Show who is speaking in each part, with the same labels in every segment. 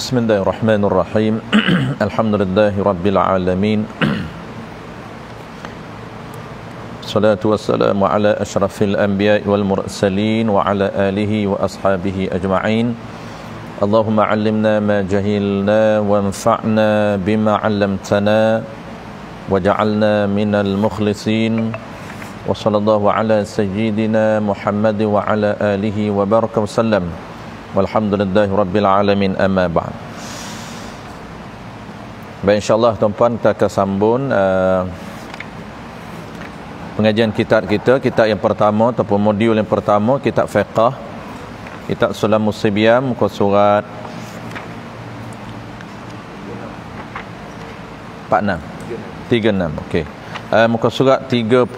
Speaker 1: Bismillahirrahmanirrahim. Alhamdulillahi rabbil alamin. Salatu wassalamu ala asyrafil anbiya'i wal mursalin wa ala alihi wa ashabihi ajma'in. Allahumma 'allimna ma jahilna wanfa'na bima 'allamtana waj'alna minal mukhlisin. Wa sallallahu ala sayyidina Muhammad wa ala alihi wa baraka wasallam. Walhamdulillahi rabbil alamin, amma ba'd. Baik, insyaAllah tuan-tuan, kita akan sambung pengajian kitab kita. Kitab yang pertama ataupun modul yang pertama, kitab fiqh, kitab Sulamus Sibyam, muka surat 36. Okey. Muka surat 36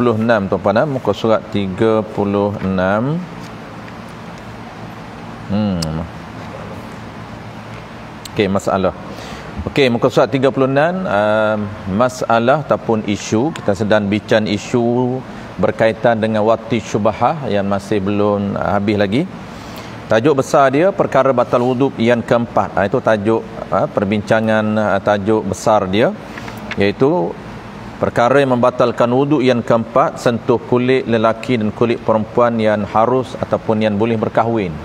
Speaker 1: tuan-tuan, muka surat 36. Okey, masalah. Okey, muka surat 36, masalah ataupun isu. Kita sedang bincang isu berkaitan dengan waqti syubhah yang masih belum habis lagi. Tajuk besar dia perkara batal wuduk yang keempat. Itu tajuk perbincangan, tajuk besar dia, iaitu perkara yang membatalkan wuduk yang keempat, sentuh kulit lelaki dan kulit perempuan yang harus ataupun yang boleh berkahwin.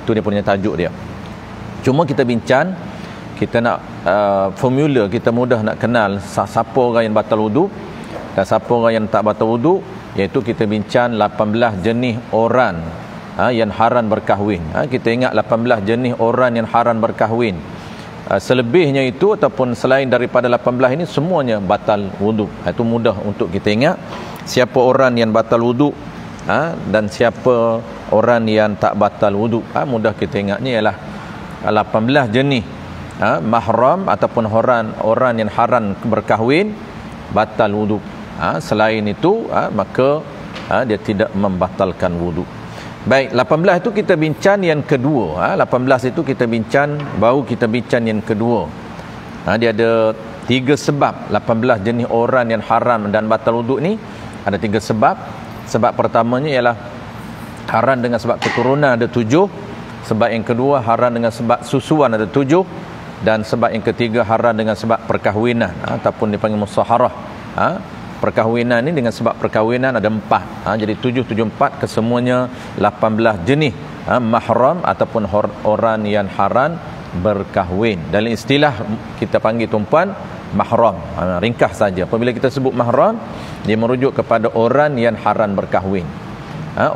Speaker 1: Itu dia punya tajuk dia. Cuma kita bincang, kita nak formula, kita mudah nak kenal siapa orang yang batal wuduk dan siapa orang yang tak batal wuduk, iaitu kita bincang 18 jenis orang yang haram berkahwin. Kita ingat 18 jenis orang yang haram berkahwin. Selebihnya itu ataupun selain daripada 18 ini, semuanya batal wuduk. Itu mudah untuk kita ingat siapa orang yang batal wuduk dan siapa orang yang tak batal wuduk. Mudah kita ingatnya ialah 18 jenis mahram ataupun orang yang haram berkahwin, batal wuduk. Selain itu maka dia tidak membatalkan wuduk. Baik, 18 itu kita bincang yang kedua. 18 itu kita bincang, baru kita bincang yang kedua. Dia ada 3 sebab. 18 jenis orang yang haram dan batal wuduk ni ada 3 sebab. Sebab pertamanya ialah haram dengan sebab keturunan, ada 7. Sebab yang kedua haram dengan sebab susuan, ada 7. Dan sebab yang ketiga haram dengan sebab perkahwinan ataupun dipanggil musaharah. Perkahwinan ni dengan sebab perkahwinan ada 4. Jadi 7, 7, 4, kesemuanya 18 jenis mahram ataupun orang yang haram berkahwin. Dalam istilah kita panggil tuan-puan mahram. Ringkas saja. Apabila kita sebut mahram, dia merujuk kepada orang yang haram berkahwin.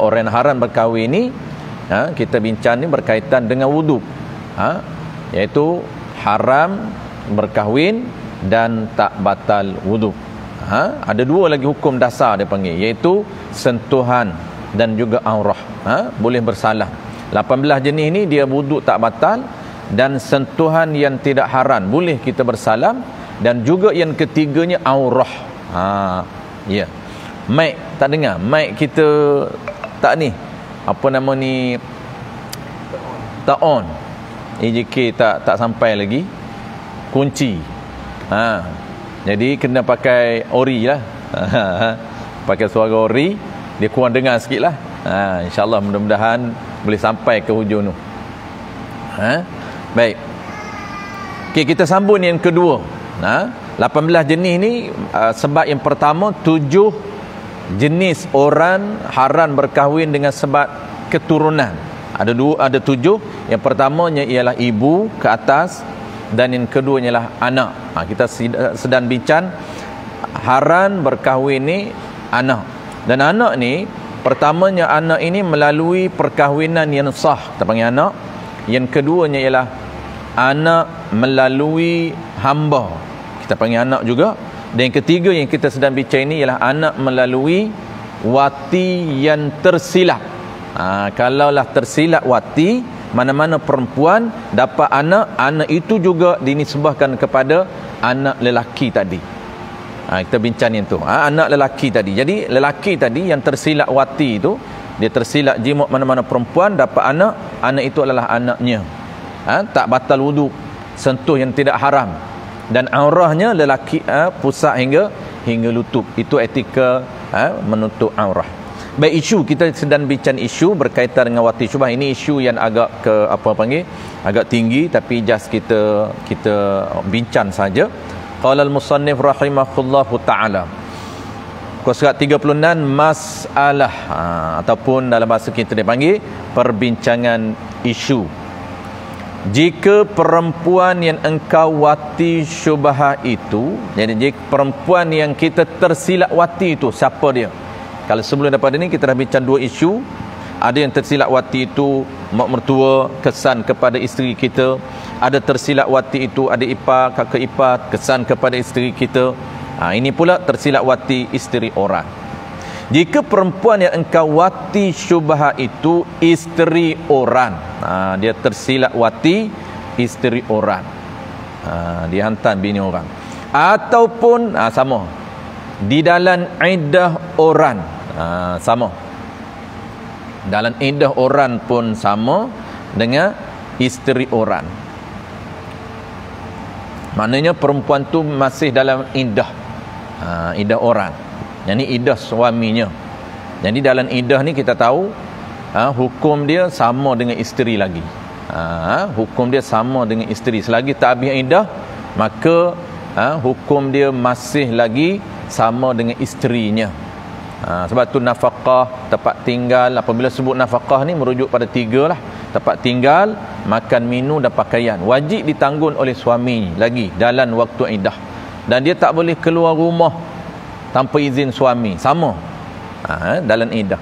Speaker 1: Orang yang haram berkahwin ni kita bincang ni berkaitan dengan wuduk. Iaitu haram berkahwin dan tak batal wuduk. Ada 2 lagi hukum dasar dia panggil, iaitu sentuhan dan juga aurah. Boleh bersalah. 18 jenis ni dia wuduk tak batal, dan sentuhan yang tidak haram boleh kita bersalam, dan juga yang ketiganya aurah. Ya. Mic tak dengar, mic kita tak ni, apa nama ni, tak on. EJK tak sampai lagi kunci. Jadi kena pakai ori lah. Pakai suara ori, dia kurang dengar sikit lah. InsyaAllah mudah-mudahan boleh sampai ke hujung tu. Baik. Okay, kita sambung yang kedua. 18 jenis ni, sebab yang pertama, 7 jenis orang haram berkahwin dengan sebab keturunan. Ada 7. Yang pertamanya ialah ibu ke atas, dan yang kedua ialah anak. Kita sedang bincang haram berkahwin ni anak. Dan anak ni, pertamanya anak ini melalui perkahwinan yang sah, kita panggil anak. Yang keduanya ialah anak melalui hamba, kita panggil anak juga. Dan yang ketiga yang kita sedang bincang ini ialah anak melalui wati yang tersilap. Kalaulah tersilap wati, mana-mana perempuan dapat anak itu juga dinisbahkan kepada anak lelaki tadi. Kita bincang yang tu. Anak lelaki tadi. Jadi lelaki tadi yang tersilap wati itu, dia tersilap jimuk mana-mana perempuan dapat anak itu adalah anaknya. Tak batal wuduk, sentuh yang tidak haram, dan aurahnya lelaki pusat hingga lutut. Itu etika menutup aurah. Baik, isu kita sedang bincang isu berkaitan dengan wati syubhah. Ini isu yang agak agak tinggi, tapi just kita bincang saja. Qala al-musannif rahimahullahu taala. Surat 36 masalah ataupun dalam bahasa kita dipanggil perbincangan isu. Jika perempuan yang engkau wati syubhah itu, jadi jika perempuan yang kita tersilap wati itu, siapa dia? Kalau sebelum daripada ini kita dah bincang dua isu. Ada yang tersilap wati itu mak mertua, kesan kepada isteri kita. Ada tersilap wati itu adik ipar, kakak ipar, kesan kepada isteri kita. Ini pula tersilap wati isteri orang. Jika perempuan yang engkau wati syubhah itu isteri orang, dia tersilap wati isteri orang, dia hantar bini orang, ataupun sama di dalam iddah orang, sama dalam iddah orang pun sama dengan isteri orang. Maknanya perempuan tu masih dalam iddah, iddah orang, yang ni iddah suaminya. Jadi dalam iddah ni kita tahu hukum dia sama dengan isteri lagi. Hukum dia sama dengan isteri. Selagi tak habis iddah, maka hukum dia masih lagi sama dengan isterinya. Sebab tu nafkah, tempat tinggal. Apabila sebut nafkah ni merujuk pada tiga lah. Tempat tinggal, makan, minum dan pakaian wajib ditanggung oleh suami lagi dalam waktu iddah. Dan dia tak boleh keluar rumah tanpa izin suami, sama dalam iddah.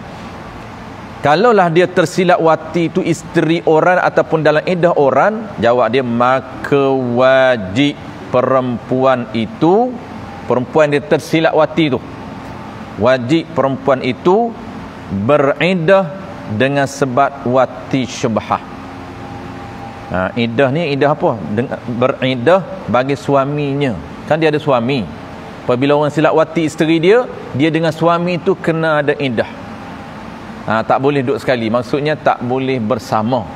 Speaker 1: Kalaulah dia tersilap wati itu isteri orang ataupun dalam iddah orang, jawab dia maka wajib perempuan dia tersilap wati itu, wajib perempuan itu beriddah dengan sebab wati syubhah. Iddah ni iddah apa? Beriddah bagi suaminya. Kan dia ada suami. Apabila orang silap wati isteri dia dengan suami tu kena ada iddah. Tak boleh duduk sekali. Maksudnya tak boleh bersama.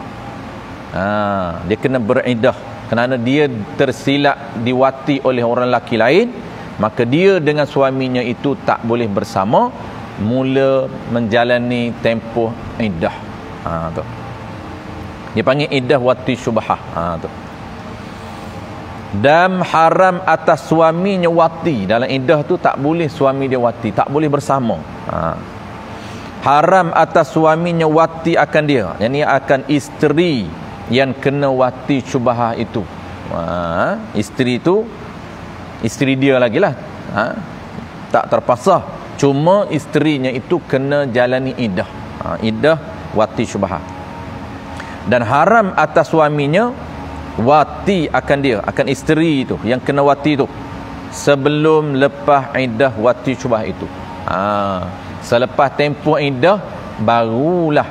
Speaker 1: Dia kena beriddah. Kerana dia tersilap diwati oleh orang lelaki lain, maka dia dengan suaminya itu tak boleh bersama, mula menjalani tempoh iddah. Tu. Dia panggil iddah wati syubhah. Tu. Dan haram atas suaminya wati. Dalam iddah tu tak boleh suami dia wati, tak boleh bersama. Haram atas suaminya wati akan dia, yakni akan isteri yang kena wati syubhah itu. Isteri tu isteri dia lagi lah, tak terpaksa, cuma isterinya itu kena jalani iddah, iddah wati syubhah. Dan haram atas suaminya wati akan dia, akan isteri itu yang kena wati itu sebelum lepas iddah wati syubhah itu. Selepas tempoh iddah barulah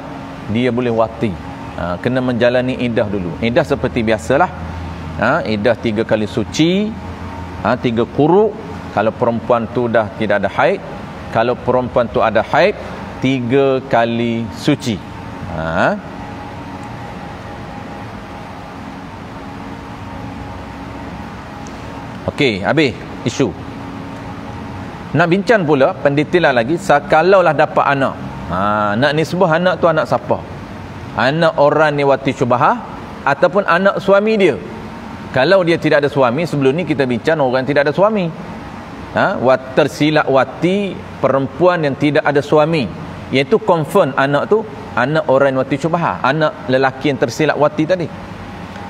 Speaker 1: dia boleh wati. Kena menjalani iddah dulu. Iddah seperti biasalah. Iddah 3 kali suci, 3 quru. Kalau perempuan tu dah tidak ada haid, kalau perempuan tu ada haid, 3 kali suci. Okey, habis isu. Nak bincang pula pendetailan lagi, kalaulah dapat anak. Nak nisbah anak tu anak siapa? Anak orang ni wati syubhah ataupun anak suami dia? Kalau dia tidak ada suami, sebelum ni kita bincang orang tidak ada suami. Tersilap wati perempuan yang tidak ada suami, iaitu confirm anak tu anak orang wati syubhah, anak lelaki yang tersilap wati tadi.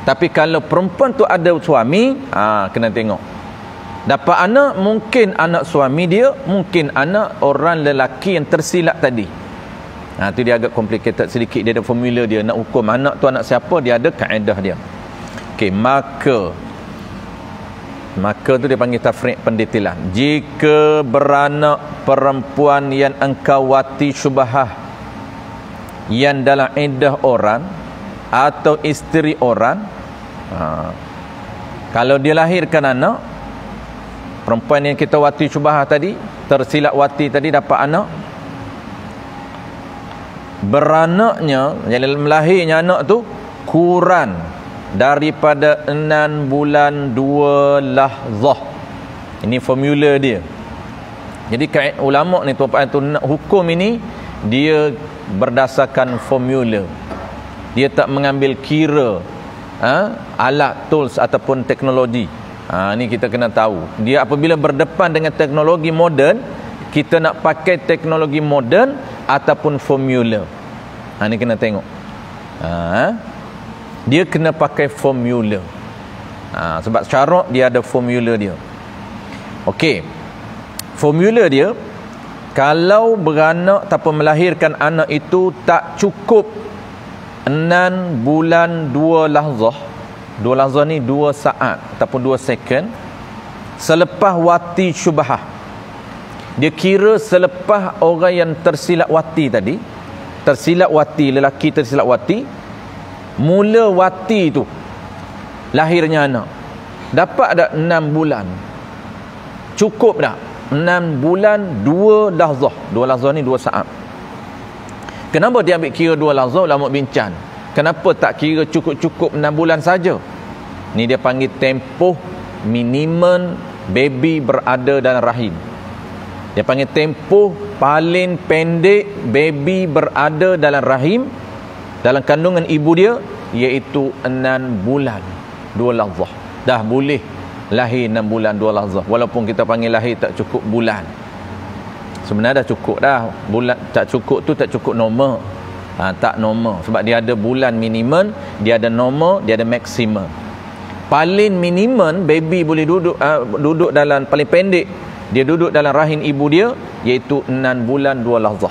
Speaker 1: Tapi kalau perempuan tu ada suami, kena tengok. Dapat anak, mungkin anak suami dia, mungkin anak orang lelaki yang tersilap tadi. Tu dia agak complicated sedikit. Dia ada formula dia. Nak hukum anak tu anak siapa, dia ada kaedah dia. Okey, maka tu dia panggil tafriq pendetailan. Jika beranak perempuan yang engkau wati syubhah yang dalam iddah orang atau isteri orang, kalau dia lahirkan anak, perempuan yang kita wati syubhah tadi, tersilap wati tadi, dapat anak, beranaknya, jadi melahirnya anak tu kurang daripada 6 bulan 2 lahzah. Ini formula dia. Jadi ulama ni tuan-tuan tu hukum ini dia berdasarkan formula. Dia tak mengambil kira alat, tools ataupun teknologi. Ni kita kena tahu. Dia apabila berdepan dengan teknologi moden, kita nak pakai teknologi moden ataupun formula. Ni kena tengok. Dia kena pakai formula. Sebab syarak dia ada formula dia. Okey. Formula dia, kalau beranak ataupun melahirkan anak itu tak cukup 6 bulan 2 lahzah. 2 lahzah ni 2 saat ataupun 2 second selepas wati syubhah. Dia kira selepas orang yang tersilap wati tadi, tersilap wati, lelaki tersilap wati, mula wati tu lahirnya anak, dapat tak 6 bulan? Cukup tak 6 bulan 2 lahzah? 2 lahzah ni 2 saat. Kenapa dia ambil kira 2 lahzah? Ulama bincang, kenapa tak kira cukup-cukup 6 bulan saja? Ni dia panggil tempoh minimum baby berada dalam rahim. Dia panggil tempoh paling pendek baby berada dalam rahim, dalam kandungan ibu dia, iaitu 6 bulan 2 lahzah. Dah boleh lahir 6 bulan 2 lahzah. Walaupun kita panggil lahir tak cukup bulan, sebenarnya dah cukup dah. Bulan tak cukup tu tak cukup normal. Tak normal. Sebab dia ada bulan minimum, dia ada normal, dia ada maksimum. Paling minimum baby boleh duduk dalam, paling pendek dia duduk dalam rahim ibu dia, iaitu 6 bulan 2 lahzah.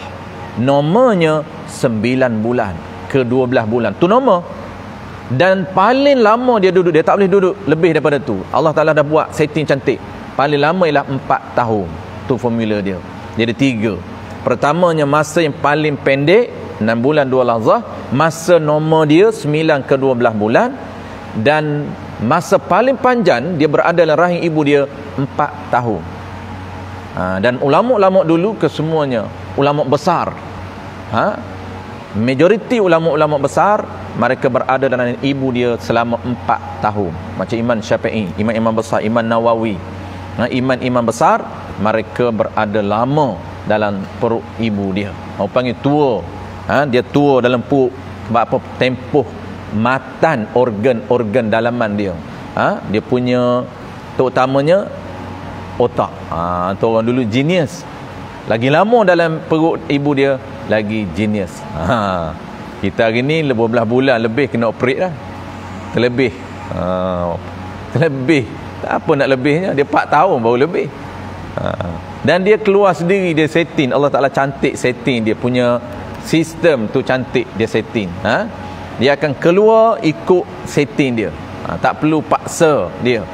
Speaker 1: Normalnya 9 bulan ke 12 bulan. Tu normal. Dan paling lama dia duduk, dia tak boleh duduk lebih daripada tu. Allah Ta'ala dah buat setting cantik. Paling lama ialah 4 tahun. Tu formula dia. Dia ada 3. Pertamanya masa yang paling pendek 6 bulan 2 lahzah. Masa normal dia 9 ke 12 bulan. Dan masa paling panjang dia berada dalam rahim ibu dia 4 tahun. Dan ulama-ulama dulu kesemuanya ulama besar, majoriti ulama-ulama besar, mereka berada dalam ibu dia selama 4 tahun. Macam Imam Syafi'i, imam-imam besar, Imam Nawawi, imam-imam besar, mereka berada lama dalam perut ibu dia. Orang panggil tua. Dia tua dalam perut. Sebab apa? Tempoh matan organ-organ dalaman dia. Dia punya, terutamanya otak. Tu orang dulu genius. Lagi lama dalam perut ibu dia, lagi genius. Kita hari ni 12 bulan lebih kena operate dah. Terlebih. Terlebih. Tak apa nak lebihnya, dia 4 tahun baru lebih. Dan dia keluar sendiri, dia setting. Allah Ta'ala cantik setting dia punya sistem tu, cantik dia setting. Dia akan keluar ikut setting dia. Tak perlu paksa dia.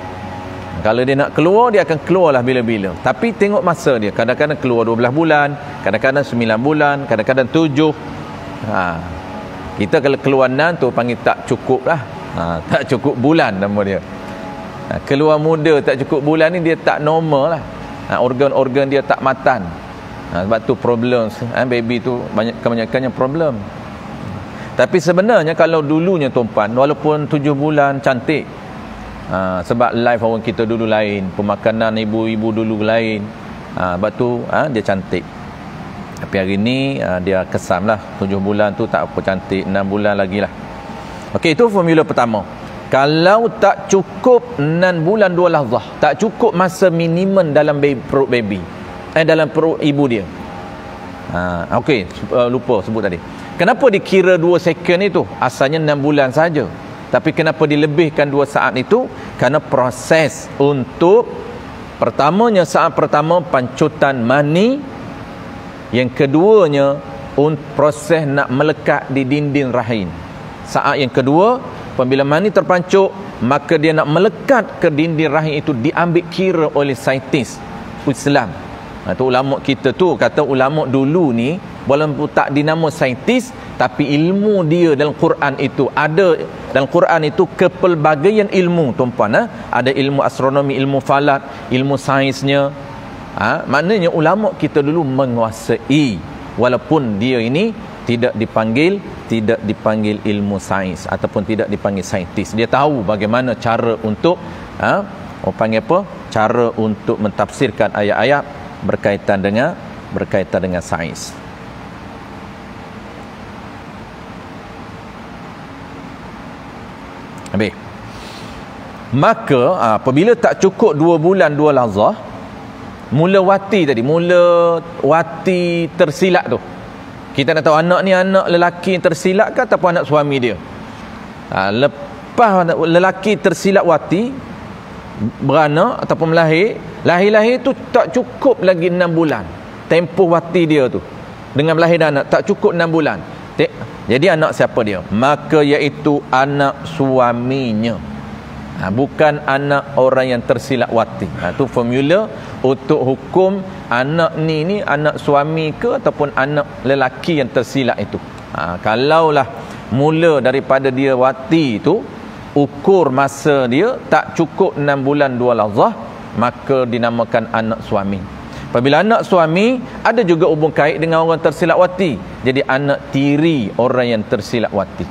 Speaker 1: Kalau dia nak keluar, dia akan keluarlah bila-bila. Tapi tengok masa dia. Kadang-kadang keluar 12 bulan, kadang-kadang 9 bulan, kadang-kadang 7. Kita kalau keluar 6 tu panggil tak cukup lah. Tak cukup bulan nama dia. Keluar muda tak cukup bulan ni, dia tak normal lah. Organ-organ dia tak matan. Sebab tu problem. Baby tu kebanyakannya problem. Tapi sebenarnya kalau dulunya tuan-puan, walaupun 7 bulan cantik, sebab life orang kita dulu lain, pemakanan ibu-ibu dulu lain, sebab tu dia cantik. Tapi hari ni dia kesam lah. 7 bulan tu tak apa cantik, 6 bulan lagi lah. Okey, itu formula pertama. Kalau tak cukup 6 bulan 2 lahzah, tak cukup masa minimum dalam perut baby, dalam perut ibu dia. Okey, lupa sebut tadi. Kenapa dikira 2 second itu? Asalnya 6 bulan saja. Tapi kenapa dilebihkan 2 saat itu? Kerana proses untuk, pertamanya saat pertama pancutan mani, yang keduanya proses nak melekat di dinding rahim. Saat yang kedua, apabila mani terpancuk, maka dia nak melekat ke dinding rahim itu diambil kira oleh saintis Islam. Itu ulama kita tu kata, ulama dulu ni walaupun tak dinama saintis, tapi ilmu dia dalam Quran itu ada. Dalam Quran itu kepelbagaian ilmu, tuan-puan. Ada ilmu astronomi, ilmu falak, ilmu sainsnya. Maknanya ulama kita dulu menguasai, walaupun dia ini tidak dipanggil ilmu sains ataupun tidak dipanggil saintis. Dia tahu bagaimana cara untuk orang panggil apa? Cara untuk mentafsirkan ayat-ayat berkaitan dengan sains. Habis. Maka apabila tak cukup 2 bulan 2 lahzah, mula wati tadi, mula wati tersilap tu. Kita nak tahu anak ni anak lelaki yang tersilap ke ataupun anak suami dia. Lepas lelaki tersilap wati, beranak ataupun lahir tu tak cukup lagi 6 bulan tempoh wati dia tu dengan melahirkan anak, tak cukup 6 bulan. Jadi anak siapa dia? Maka iaitu anak suaminya, bukan anak orang yang tersilap wati. Tu formula untuk hukum anak ni anak suami ke ataupun anak lelaki yang tersilap itu. Kalaulah mula daripada dia wati tu, ukur masa dia tak cukup 6 bulan 2 lahzah, maka dinamakan anak suami. Apabila anak suami, ada juga hubung kait dengan orang tersilap wati, jadi anak tiri orang yang tersilap wati.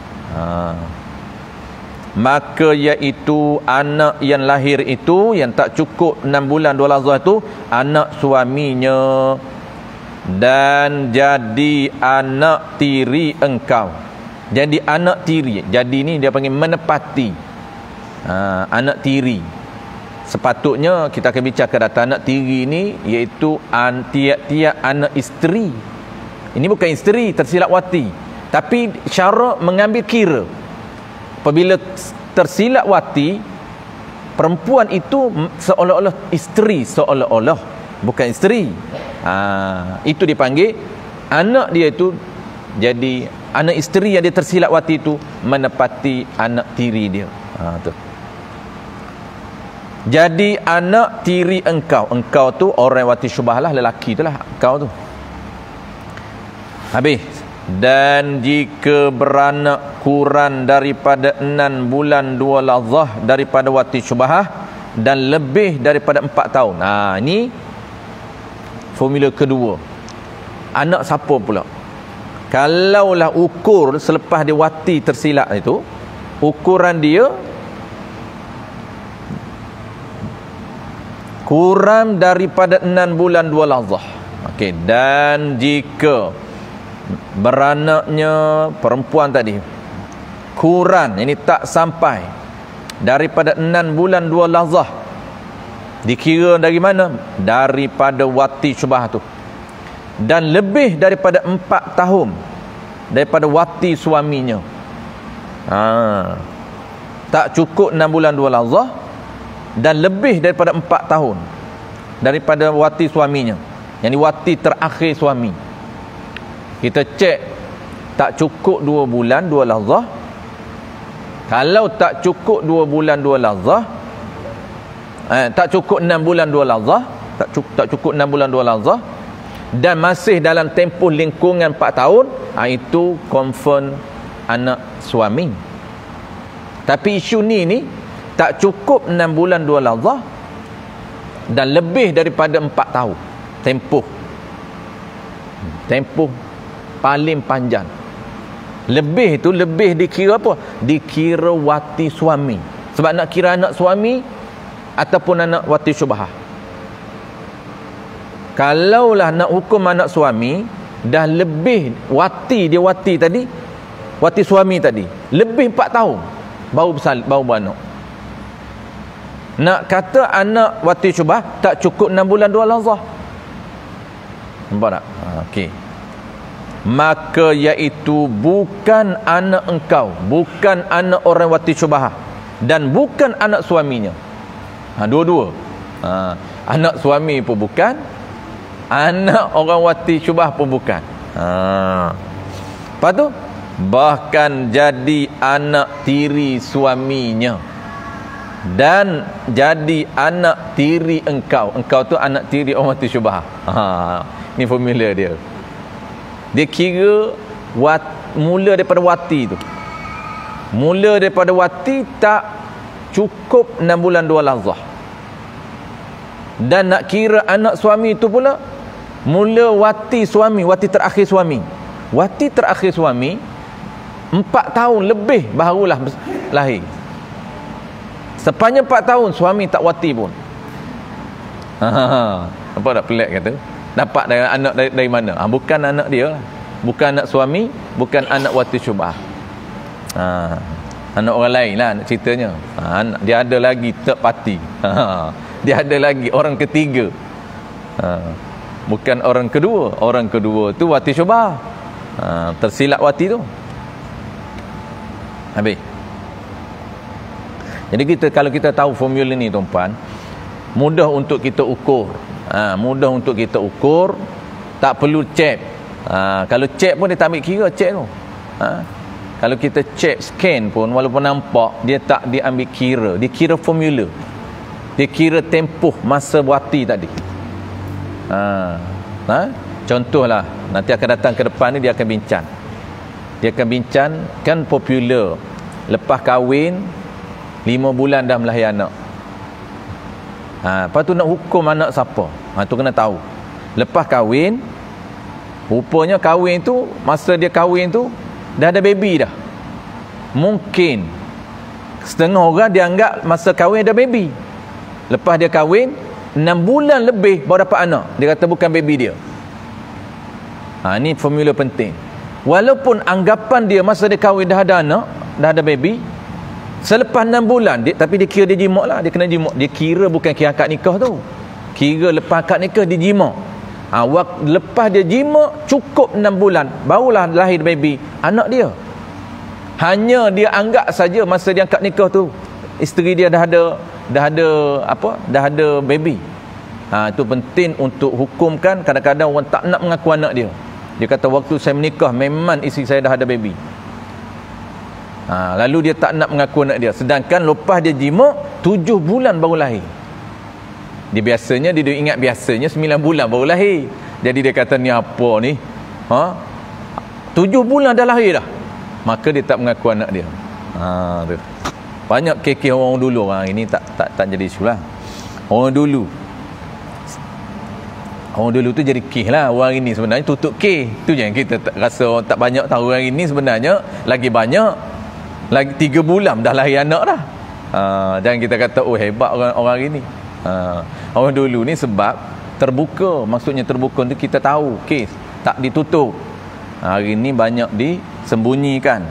Speaker 1: Maka iaitu anak yang lahir itu yang tak cukup 6 bulan 2 lahzah itu anak suaminya, dan jadi anak tiri engkau. Jadi anak tiri, jadi ni dia panggil menepati. Anak tiri. Sepatutnya kita akan bincang data anak tiri ni, iaitu tiap-tiap anak isteri. Ini bukan isteri tersilap wati, tapi cara mengambil kira. Apabila tersilap wati, perempuan itu seolah-olah isteri, seolah-olah bukan isteri. Itu dipanggil anak dia itu, jadi anak isteri yang dia tersilap wati itu menepati anak tiri dia. Tu. Jadi anak tiri engkau. Engkau tu orang wati syubhah lah, lelaki tu lah engkau tu. Habis. Dan jika beranak kurang daripada 6 bulan 2 lahzah daripada wati syubhah dan lebih daripada 4 tahun. Ini formula kedua. Anak siapa pula? Kalaulah ukur selepas dia wati tersilap itu, ukuran dia kurang daripada 6 bulan 2 lahzah. Okey, dan jika beranaknya perempuan tadi kurang, ini tak sampai daripada 6 bulan 2 lahzah, dikira dari mana? Daripada wati syubhah tu. Dan lebih daripada 4 tahun daripada wati suaminya. Tak cukup 6 bulan 2 lahzah dan lebih daripada 4 tahun daripada wati suaminya, yang wati terakhir suami. Kita cek tak cukup 2 bulan 2 lahzah. Kalau tak cukup 2 bulan 2 lahzah, tak cukup 6 bulan 2 lahzah, tak cukup 6 bulan 2 lahzah, dan masih dalam tempoh lingkungan 4 tahun, itu confirm anak suami. Tapi isu ni tak cukup 6 bulan 2 lahzah dan lebih daripada 4 tahun tempoh paling panjang. Lebih tu, lebih dikira apa? Dikira wati suami. Sebab nak kira anak suami ataupun anak wati syubhah. Kalaulah nak hukum anak suami, dah lebih wati tadi, wati suami tadi, lebih 4 tahun baru beranak. Nak kata anak wati syubhah tak cukup 6 bulan 2 lahzah. Nampak tak? Okey. Maka iaitu bukan anak engkau, bukan anak orang wati syubhah, dan bukan anak suaminya. Dua-dua. Anak suami pun bukan, anak orang wati syubhah pun bukan. Lepas tu, bahkan jadi anak tiri suaminya dan jadi anak tiri engkau. Engkau tu anak tiri orang wati syubhah. Ni formula dia. Dia kira mula daripada wati tu. Mula daripada wati tak cukup 6 bulan 2 lahzah. Dan nak kira anak suami tu pula mula wati suami, wati terakhir suami. Wati terakhir suami 4 tahun lebih barulah lahir. Sepanjang 4 tahun suami tak wati pun. Apa tak pelik kata? Dapat anak dari mana? Bukan anak dia lah. Bukan anak suami, bukan anak wati syubhah. Anak orang lain lah nak ceritanya. Dia ada lagi third party. Dia ada lagi orang ketiga. Bukan orang kedua. Orang kedua tu wati syubhah. Tersilap wati tu. Habis. Jadi kalau kita tahu formula ni tuan-puan, mudah untuk kita ukur. Mudah untuk kita ukur. Tak perlu check. Kalau check pun dia tak ambil kira check tu. Kalau kita check scan pun walaupun nampak, dia tak diambil kira. Dia kira formula. Dia kira tempoh masa wati tadi. Contohlah, nanti akan datang ke depan ni dia akan bincang. Dia akan bincang, kan popular. Lepas kahwin 5 bulan dah melahir anak. Lepas tu nak hukum anak siapa? Tu kena tahu. Lepas kahwin, rupanya kahwin tu, masa dia kahwin tu dah ada baby dah. Mungkin setengah orang dia anggap masa kahwin ada baby. Lepas dia kahwin 6 bulan lebih baru dapat anak. Dia kata bukan baby dia. Ni formula penting. Walaupun anggapan dia masa dia kahwin dah ada anak, dah ada baby, selepas 6 bulan tapi dia kira dia jimak lah. Dia kena jimak. Dia kira bukan kira akad nikah tu. Kira lepas akad nikah dia jimak. Lepas dia jimak cukup 6 bulan barulah lahir baby anak dia. Hanya dia anggap saja masa dia akad nikah tu isteri dia dah ada baby. Itu penting untuk hukumkan. Kadang-kadang orang tak nak mengaku anak dia. Dia kata waktu saya menikah memang isteri saya dah ada baby. Lalu dia tak nak mengaku anak dia. Sedangkan lepas dia jimak 7 bulan baru lahir. Dia ingat biasanya 9 bulan baru lahir. Jadi dia kata ni apa ni? 7 bulan dah lahir dah. Maka dia tak mengaku anak dia. Tu. Banyak kekeh orang dulu. Ini tak jadi isu lah. Orang dulu tu jadi kes lah. Orang ini sebenarnya tutup kes. Tu yang kita rasa orang tak banyak tahu. Orang ini sebenarnya lagi banyak. Lagi 3 bulan dah lahir anak dah. Jangan kita kata hebat orang ini. Orang dulu ni sebab terbuka. Maksudnya terbuka tu kita tahu kes, tak ditutup. Hari ni banyak disembunyikan.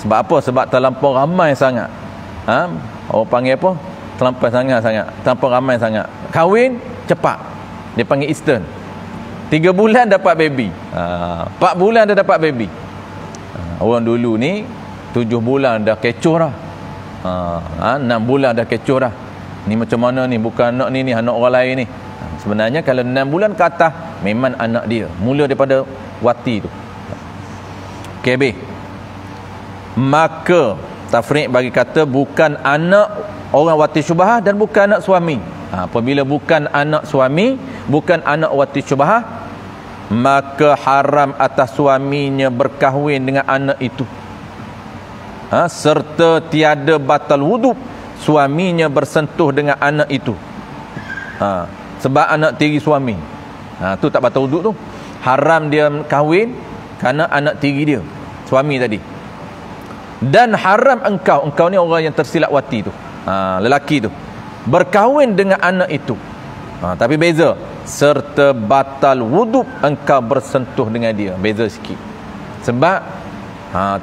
Speaker 1: Sebab apa? Sebab terlampau ramai sangat. Orang panggil apa? Terlampau ramai sangat. Kahwin cepat. Dia panggil instant. 3 bulan dapat baby. 4 bulan dah dapat baby. Orang dulu ni 7 bulan dah kecoh dah. 6 bulan dah kecoh dah. Ni macam mana ni? Bukan anak ni anak orang lain ni. Sebenarnya kalau 6 bulan ke atas memang anak dia. Mula daripada wati tu. Okey, habis. Maka tafriq bagi kata bukan anak orang wati syubhah dan bukan anak suami. Apabila bukan anak suami, bukan anak wati syubhah, maka haram atas suaminya berkahwin dengan anak itu. Serta tiada batal wuduk suaminya bersentuh dengan anak itu. Sebab anak tiri suami. Tu tak batal wuduk tu. Haram dia kahwin kerana anak tiri dia, suami tadi. Dan haram engkau ni orang yang tersilap wati tu, lelaki tu, berkahwin dengan anak itu. Tapi beza, serta batal wuduk engkau bersentuh dengan dia. Beza sikit. Sebab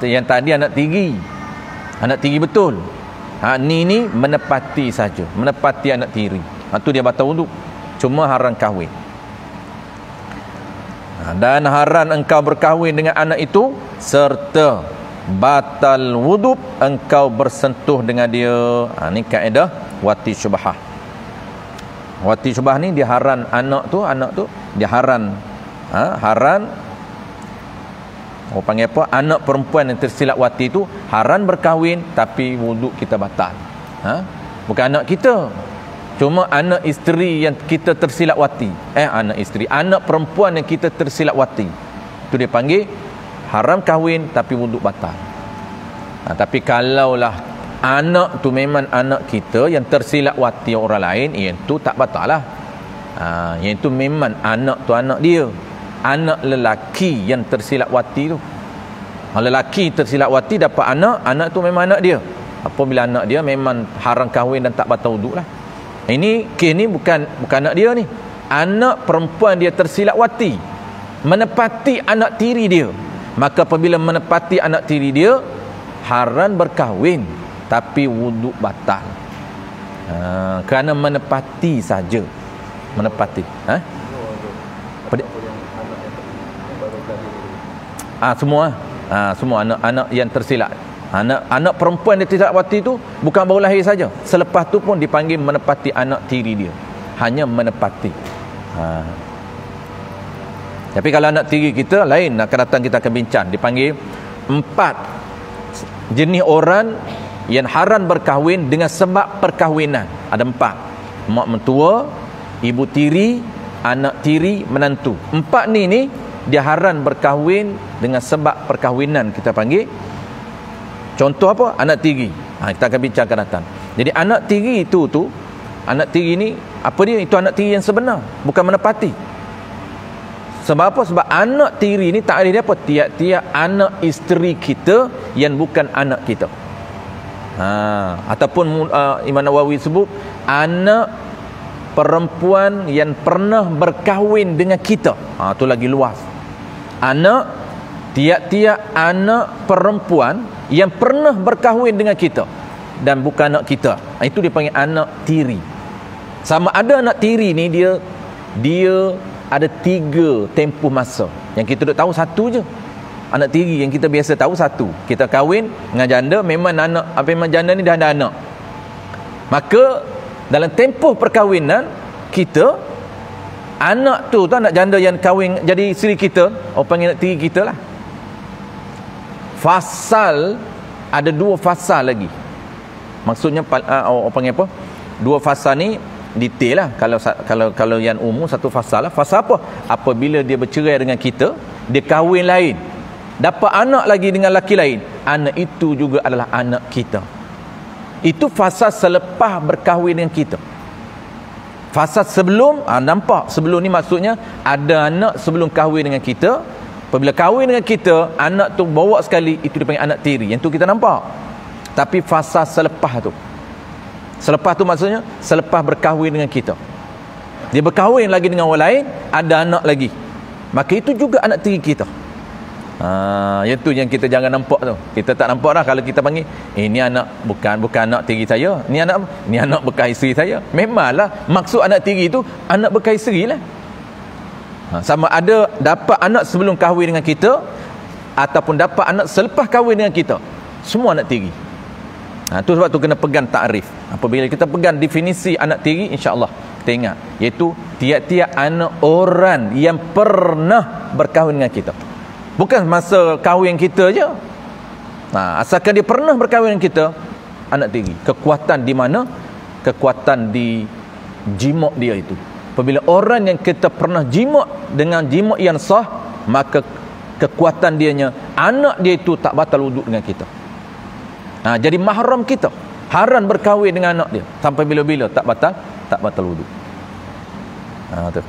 Speaker 1: yang tadi anak tiri betul. Ni menepati saja, menepati anak tiri. Tu dia batal wuduk. Cuma haram kahwin. Dan haram engkau berkahwin dengan anak itu serta batal wuduk engkau bersentuh dengan dia. Ni kaedah wati syubhah. Wati syubhah ni dia haram anak tu dia haram. Haram. Orang panggil apa? Anak perempuan yang tersilap wati tu haram berkahwin tapi wuduk kita batal. Bukan anak kita. Cuma anak isteri yang kita tersilap wati. Anak perempuan yang kita tersilap wati. Itu dia panggil haram kahwin tapi wuduk batal. Tapi kalaulah anak tu memang anak kita yang tersilap wati orang lain, yang tu tak batal lah. Yang tu memang anak tu anak dia. Anak lelaki yang tersilap wati tu. Lelaki tersilap wati dapat anak tu memang anak dia. Apabila anak dia memang haram kahwin dan tak batal wuduk lah. Ini kes ni bukan anak dia ni. Anak perempuan dia tersilap wati, menepati anak tiri dia. Maka apabila menepati anak tiri dia, haram berkahwin tapi wuduk batal. Kerana menepati saja. Menepati. Apa dia? Semua. Semua anak-anak yang tersilap. Anak perempuan dia tidak wati tu bukan baru lahir saja. Selepas tu pun dipanggil menepati anak tiri dia. Hanya menepati. Tapi kalau anak tiri kita lain, akan datang kita akan bincang. Dipanggil 4 jenis orang yang haram berkahwin dengan sebab perkahwinan. Ada 4. Mak mentua, ibu tiri, anak tiri, menantu. 4 ni dia haram berkahwin dengan sebab perkahwinan, kita panggil. Contoh apa? Anak tiri. Kita akan bincangkan datang. Jadi anak tiri itu anak tiri ni apa dia? Itu anak tiri yang sebenar, bukan menepati. Sebab apa? Sebab anak tiri ni tak ada dia apa? Tiap-tiap anak isteri kita yang bukan anak kita. Ataupun Imam Nawawi sebut anak perempuan yang pernah berkahwin dengan kita. Tu lagi luas. Tiap-tiap anak perempuan yang pernah berkahwin dengan kita dan bukan anak kita, itu dipanggil anak tiri. Sama ada anak tiri ni dia ada 3 tempoh masa. Yang kita duk tahu satu je. Anak tiri yang kita biasa tahu satu. Kita kahwin dengan janda, memang janda ni dah ada anak. Maka dalam tempoh perkahwinan kita, anak tu anak janda yang kahwin jadi isteri kita, orang panggil anak tiri kita lah. Fasal, ada 2 fasal lagi. Maksudnya orang panggil apa? 2 fasal ni detail lah. Kalau yang umum 1 fasal lah. Fasal apa? Apabila dia bercerai dengan kita, dia kahwin lain, dapat anak lagi dengan lelaki lain, anak itu juga adalah anak kita. Itu fasal selepas berkahwin dengan kita. Fasal sebelum, nampak sebelum ni maksudnya ada anak sebelum kahwin dengan kita. Apabila kahwin dengan kita, anak tu bawa sekali, itu dipanggil anak tiri. Yang tu kita nampak. Tapi fasa selepas tu maksudnya selepas berkahwin dengan kita, dia berkahwin lagi dengan orang lain, ada anak lagi, maka itu juga anak tiri kita. Itu yang kita jangan nampak tu. Kita tak nampak dah kalau kita panggil ini anak bukan anak tiri saya, ni anak bekas isteri saya. Memanglah maksud anak tiri itu anak bekas isteri lah. Sama ada dapat anak sebelum kahwin dengan kita ataupun dapat anak selepas kahwin dengan kita, semua anak tiri. Tu sebab tu kena pegang takrif. Apabila kita pegang definisi anak tiri, insya-Allah kita ingat, iaitu tiap-tiap anak orang yang pernah berkahwin dengan kita. Bukan masa kahwin kita je. Asalkan dia pernah berkahwin dengan kita, anak tiri. Kekuatan di mana? Kekuatan di jimat dia itu. Apabila orang yang kita pernah jimat dengan jimat yang sah, maka kekuatan dianya, anak dia itu tak batal wuduk dengan kita. Jadi mahram kita, haram berkahwin dengan anak dia sampai bila-bila tak batal wuduk. Tu.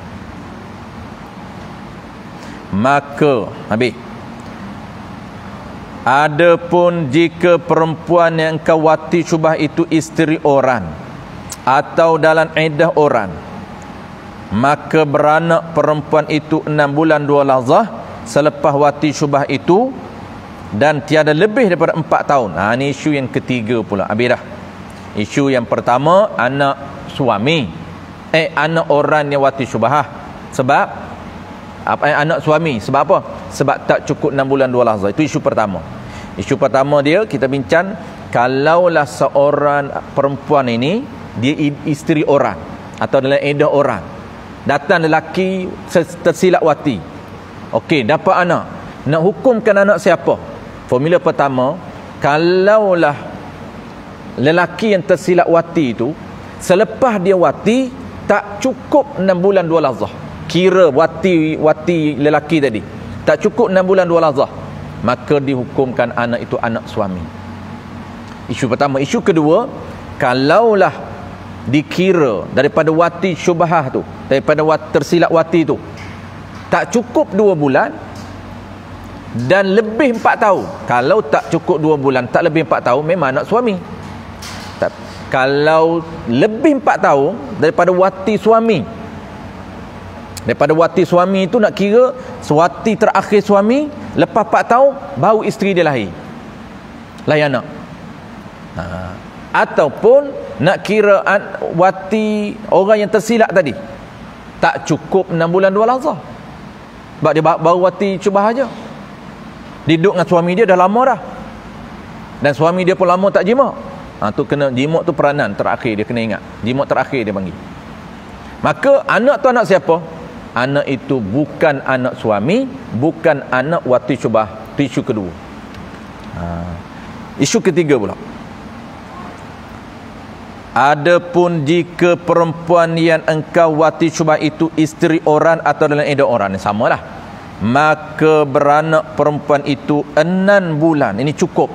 Speaker 1: Maka habis. Adapun jika perempuan yang kawati syubhah itu isteri orang atau dalam iddah orang, maka beranak perempuan itu 6 bulan 2 lahzah selepas wati syubhah itu dan tiada lebih daripada 4 tahun. Ini isu yang ketiga pula. Habis dah. Isu yang pertama, anak suami, anak orang yang wati syubhah. Sebab anak suami, sebab apa? Sebab tak cukup 6 bulan 2 lahzah. Itu isu pertama. Isu pertama dia kita bincang, kalaulah seorang perempuan ini dia isteri orang atau dalam iddah orang, datang lelaki tersilap wati, okey, dapat anak, nak hukumkan anak siapa? Formula pertama, kalaulah lelaki yang tersilap wati itu selepas dia wati tak cukup 6 bulan 2 lahzah, kira wati lelaki tadi tak cukup 6 bulan 2 lahzah, maka dihukumkan anak itu anak suami. Isu pertama. Isu kedua, kalaulah dikira daripada wati syubhah tu, daripada tersilap wati tu tak cukup 2 bulan dan lebih 4 tahun. Kalau tak cukup 2 bulan, tak lebih 4 tahun, memang anak suami. Kalau lebih 4 tahun daripada wati suami, daripada wati suami itu nak kira wati terakhir suami, lepas 4 tahun baru isteri dia lahir. layan anak. Ataupun nak kira wati orang yang tersilap tadi, tak cukup 6 bulan 2 lazah. Sebab dia baru wati syubhah aja. Duduk dengan suami dia dah lama dah. Dan suami dia pun lama tak jima. Tu kena jima tu peranan terakhir dia kena ingat. Jima terakhir dia panggil. Maka anak tu anak siapa? Anak itu bukan anak suami, bukan anak wati syubhah. Isu kedua. Isu ketiga pula. Adapun jika perempuan yang engkau wati syubhah itu isteri orang atau dalam iddah orang, samalah. Maka beranak perempuan itu 6 bulan. Ini cukup.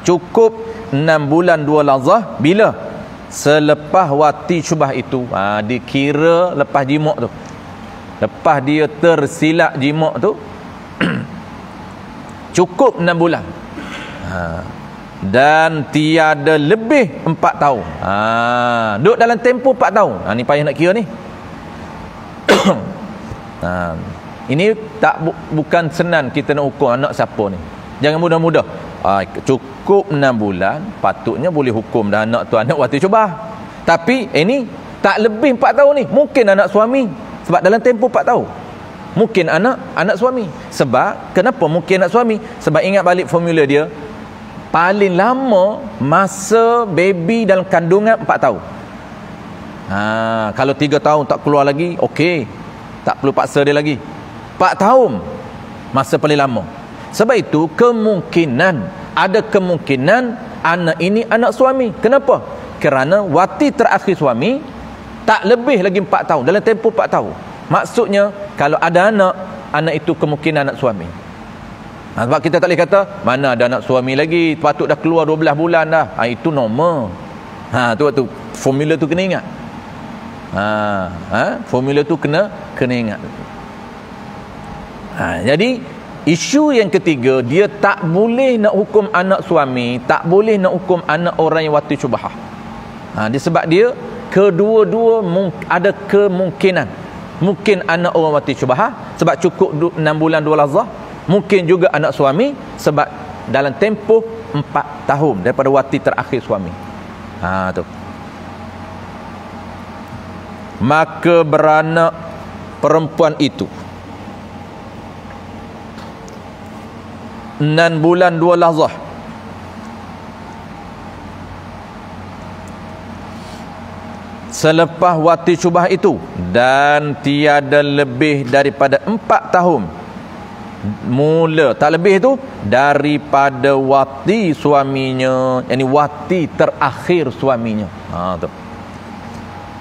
Speaker 1: Cukup 6 bulan 2 lazah bila? Selepas wati syubhah itu. Dikira lepas jima' tu. Lepas dia tersilap jima' tu cukup 6 bulan. Dan tiada lebih 4 tahun. Duduk dalam tempoh 4 tahun. Ni payah nak kira ni. Ini tak bukan senang kita nak ukur anak siapa ni. Jangan mudah-mudah. Cukup 6 bulan, patutnya boleh hukum dah anak tu anak wati syubhah. Tapi ini tak lebih 4 tahun ni. Mungkin anak suami. Sebab dalam tempoh 4 tahun. Mungkin anak suami. Sebab kenapa mungkin anak suami? Sebab ingat balik formula dia. Paling lama masa baby dalam kandungan 4 tahun. Kalau 3 tahun tak keluar lagi, okey. Tak perlu paksa dia lagi. 4 tahun masa paling lama. Sebab itu ada kemungkinan anak ini anak suami. Kenapa? Kerana wati terakhir suami tak lebih lagi 4 tahun. Dalam tempoh 4 tahun. Maksudnya kalau ada anak itu kemungkinan anak suami. Sebab kita tak boleh kata mana ada anak suami lagi, patut dah keluar 12 bulan dah. Itu normal. Tu waktu formula tu kena ingat. Formula tu kena ingat. Jadi isu yang ketiga, dia tak boleh nak hukum anak suami, tak boleh nak hukum anak orang yang wati syubhah. Sebab dia kedua-dua ada kemungkinan. Mungkin anak orang wati syubhah sebab cukup 6 bulan 2 lazah. Mungkin juga anak suami sebab dalam tempoh 4 tahun daripada wati terakhir suami. Tu. Maka beranak perempuan itu 6 bulan 2 lazah. Selepas wati syubhah itu dan tiada lebih daripada 4 tahun. Mula tak lebih tu daripada wati suaminya, yakni wati terakhir suaminya. Tu.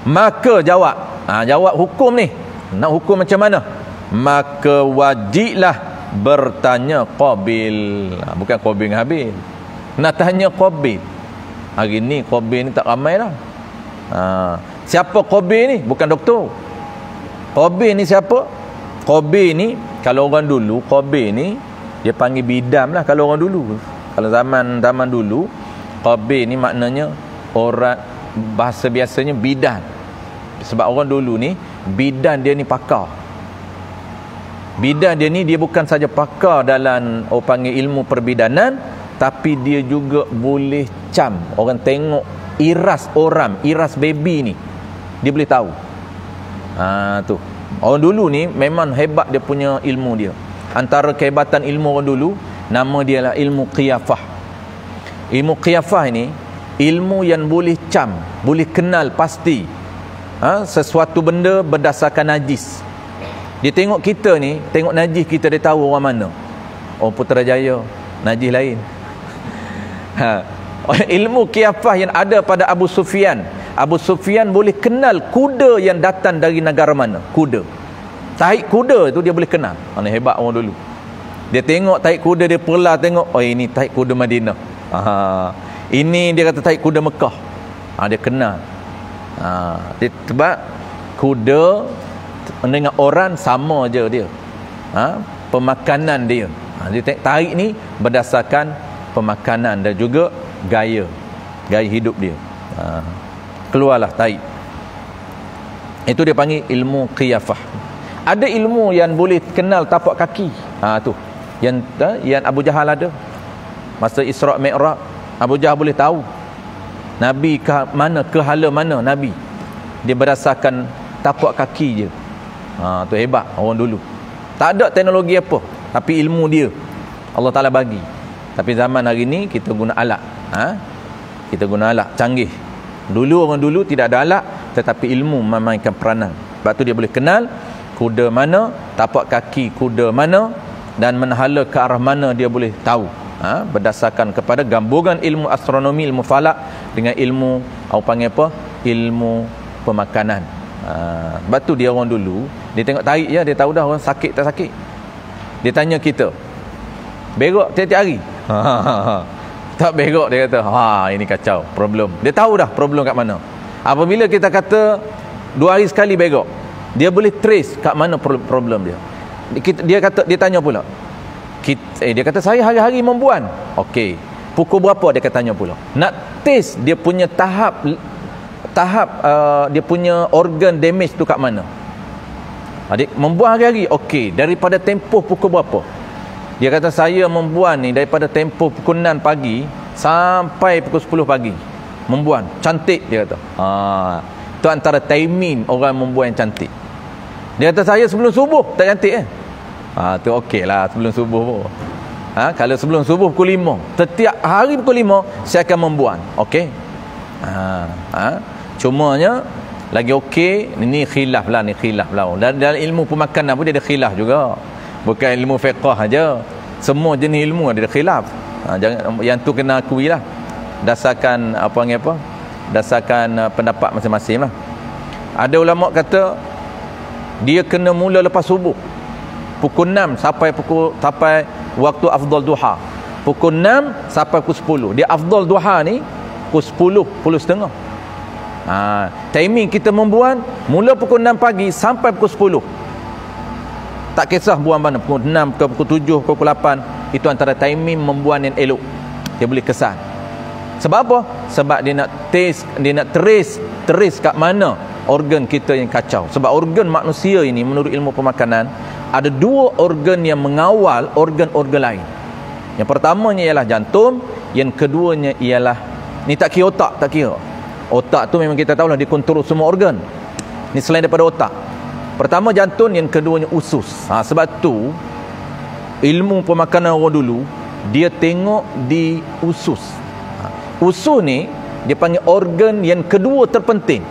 Speaker 1: Maka jawab hukum ni. Nak hukum macam mana? Maka wajiblah bertanya Qabil. Bukan Qabil dengan Habil. Nak tanya Qabil. Hari ni Qabil ni tak ramai dah. Siapa Qabil ni? Bukan doktor. Qabil ni siapa? Qabil ni kalau orang dulu, Qabil ni dia panggil bidam lah kalau orang dulu. Kalau zaman dulu, Qabil ni maknanya orang, bahasa biasanya bidan. Sebab orang dulu ni bidan dia ni pakar. Bidan dia ni dia bukan saja pakar dalam orang panggil ilmu perbidanan, tapi dia juga boleh cam. Orang tengok iras orang, iras baby ni, dia boleh tahu. Tu. Orang dulu ni memang hebat dia punya ilmu dia. Antara kehebatan ilmu orang dulu, nama dia lah ilmu qiyafah. Ilmu qiyafah ini ilmu yang boleh cam, boleh kenal pasti sesuatu benda berdasarkan najis. Dia tengok kita ni, tengok najis kita, dia tahu orang mana. Orang Putrajaya najis lain. Ilmu qiyafah yang ada pada Abu Sufyan. Abu Sufyan boleh kenal kuda yang datang dari negara mana. Kuda, taik kuda tu dia boleh kenal. Mana hebat orang dulu. Dia tengok taik kuda, dia perlah tengok, oh ini taik kuda Madinah. Ini dia kata taik kuda Mekah. Dia kenal. Sebab kuda dengan orang sama je dia. Pemakanan dia. Dia tarik ni berdasarkan pemakanan dan juga gaya hidup dia. Keluarlah tarik. Itu dia panggil ilmu qiyafah. Ada ilmu yang boleh kenal tapak kaki. Tu yang Abu Jahal ada. masa Isra' Mi'raj, Abu Jahal boleh tahu Nabi ke mana, ke hala mana Nabi. Dia berdasarkan tapak kaki je. Tu hebat orang dulu. Tak ada teknologi apa, tapi ilmu dia Allah Ta'ala bagi. Tapi zaman hari ni kita guna alat. Kita guna alat canggih. Dulu orang dulu tidak ada alat, tetapi ilmu memainkan peranan. Sebab tu dia boleh kenal kuda mana, tapak kaki kuda mana, dan menhala ke arah mana dia boleh tahu. Berdasarkan kepada gabungan ilmu astronomi, ilmu falak dengan ilmu panggil apa? Ilmu pemakanan. Sebab tu dia orang dulu, dia tengok tarik je, dia tahu dah orang sakit tak sakit. Dia tanya kita, berok tiap-tiap hari? Tak berok, dia kata, ini kacau, problem. Dia tahu dah problem kat mana. Apabila kita kata 2 hari sekali berok, dia boleh trace kat mana problem dia. Dia kata, dia tanya pula, dia kata saya hari-hari membuan. Okey, pukul berapa, dia tanya pula. Nak test dia punya tahap dia punya organ damage tu kat mana. Adik membuan hari-hari. Okey, daripada tempoh pukul berapa? Dia kata saya membuan ni daripada tempoh pukul 6 pagi sampai pukul 10 pagi. Membuan cantik, dia kata. Tu antara timing orang membuan yang cantik. Dia kata saya sebelum subuh tak cantik tu okey lah, sebelum subuh pun. Kalau sebelum subuh pukul 5, setiap hari pukul 5 saya akan membuan. Okey. Cumanya lagi okey, ni khilaf lah. Dalam ilmu pemakanan pun dia ada khilaf juga. Bukan ilmu fiqh aja. Semua jenis ilmu ada khilaf. Jangan, yang tu kena akui lah. Dasarkan dasarkan pendapat masing-masing lah. Ada ulama kata dia kena mula lepas subuh. Pukul 6 sampai waktu afdal duha. Pukul 6 sampai pukul 10. Dia afdal duha ni pukul 10 10:30. Timing kita membuan mula pukul 6 pagi sampai pukul 10. Tak kisah buang mana, pukul 6 ke pukul 7 ke pukul 8. Itu antara timing membuan yang elok. Dia boleh kesan. Sebab apa? Sebab dia nak test, dia nak trace kat mana organ kita yang kacau. Sebab organ manusia ini menurut ilmu pemakanan ada 2 organ yang mengawal organ-organ lain. Yang pertamanya ialah jantung, yang keduanya ialah, ni tak kira otak, tak kira. Otak tu memang kita tahulah dia kontrol semua organ. Ni selain daripada otak. Pertama jantung, yang keduanya usus. Sebab tu ilmu pemakanan orang dulu dia tengok di usus. Usus ni dia panggil organ yang kedua terpenting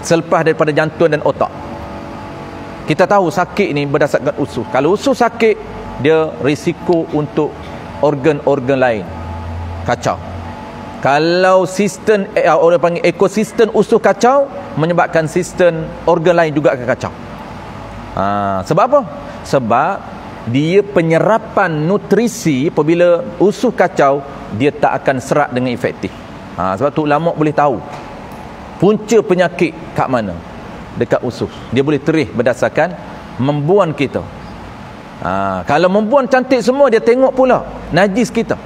Speaker 1: selepas daripada jantung dan otak. Kita tahu sakit ni berdasarkan usus. Kalau usus sakit, dia risiko untuk organ-organ lain kacau. Kalau sistem orang panggil ekosistem usus kacau, menyebabkan sistem organ lain juga akan kacau. Sebab apa? Sebab dia penyerapan nutrisi apabila usus kacau, dia tak akan serap dengan efektif. Sebab tu ulama boleh tahu punca penyakit kat mana, dekat usus. Dia boleh terih berdasarkan membuan kita. Kalau membuan cantik semua, dia tengok pula najis kita.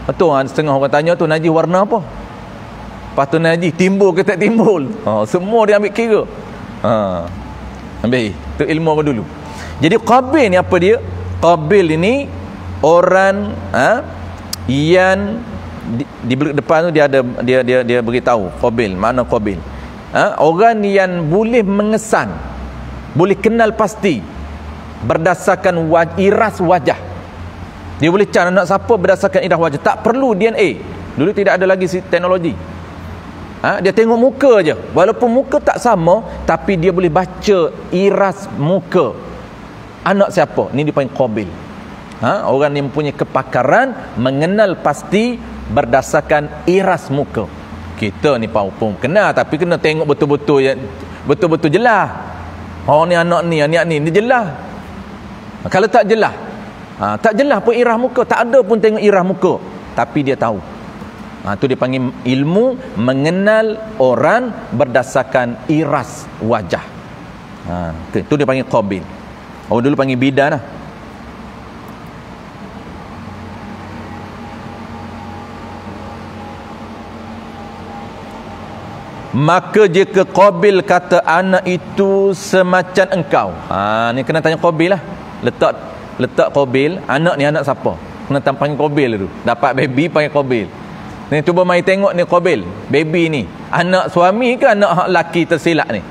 Speaker 1: Betul, setengah orang tanya tu najis warna apa? Lepas tu najis timbul ke tak timbul, semua dia ambil kira. Ambil tu ilmu apa dulu. Jadi Qabil ni apa dia? Qabil ini orang yang di depan tu dia ada dia beritahu Qabil, mana Qabil. Orang yang boleh mengesan, boleh kenal pasti berdasarkan iras wajah. Dia boleh cari anak siapa berdasarkan iras wajah, tak perlu DNA. Dulu tidak ada lagi teknologi. Dia tengok muka aja, walaupun muka tak sama, tapi dia boleh baca iras muka anak siapa. Ni dipanggil Qabil. Orang yang mempunyai kepakaran mengenal pasti berdasarkan iras muka. Kita ni pun kenal, tapi kena tengok betul-betul jelas. Ni anak ni jelas. Kalau tak jelas, tak jelas pun iras muka, tak ada pun tengok iras muka, tapi dia tahu. Tu dia panggil ilmu mengenal orang berdasarkan iras wajah. Tu dia panggil Qabil. Orang dulu panggil bidan lah. Maka jika Qabil kata anak itu semacam engkau. Ni kena tanya Qabil lah. Letak Qabil, anak ni anak siapa? kena panggil Qabil tu. Dapat baby panggil Qabil. Ni cuba mai tengok ni Qabil, baby ni. Anak suami ke anak laki tersilap ni?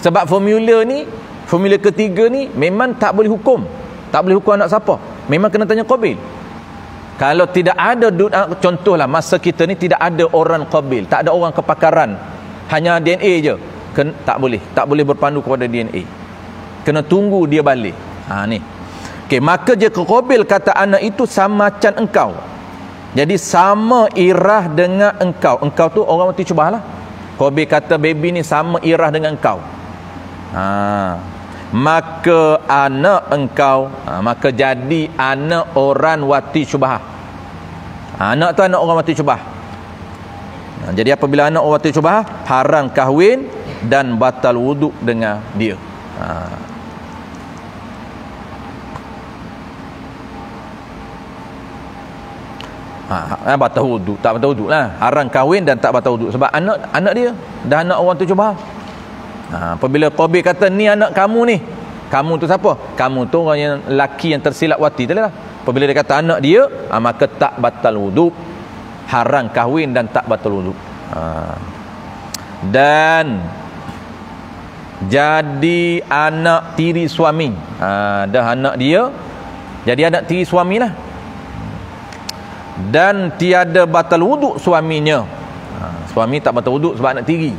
Speaker 1: Sebab formula ni, formula ketiga ni memang tak boleh hukum. Tak boleh hukum anak siapa. Memang kena tanya Qabil. Kalau tidak ada, contohlah masa kita ni tidak ada orang Qabil, tak ada orang kepakaran, hanya DNA je. Tak boleh berpandu kepada DNA. Kena tunggu dia balik. Ni. Okey, maka jika Qabil kata anak itu sama macam engkau. Jadi sama irah dengan engkau. Engkau tu orang mati cubah lah. Qabil kata baby ni sama irah dengan engkau. Maka anak engkau, maka jadi anak orang wati syubhah. Anak tu anak orang wati syubhah. Jadi apabila anak orang wati syubhah, haram kahwin dan batal wuduk dengan dia. Batal wuduk, tak batal wuduk lah. Haram kahwin dan tak batal wuduk sebab anak dia dah anak orang tu syubhah. Apabila Qabil kata ni anak kamu ni, kamu tu siapa? Kamu tu orang yang laki yang tersilap wati tadi lah. Apabila dia kata anak dia, maka tak batal wuduk, haram kahwin dan tak batal wuduk. Dan jadi anak tiri suami. Dah anak dia jadi anak tiri suami lah. Dan tiada batal wuduk suaminya. Suami tak batal wuduk sebab anak tiri.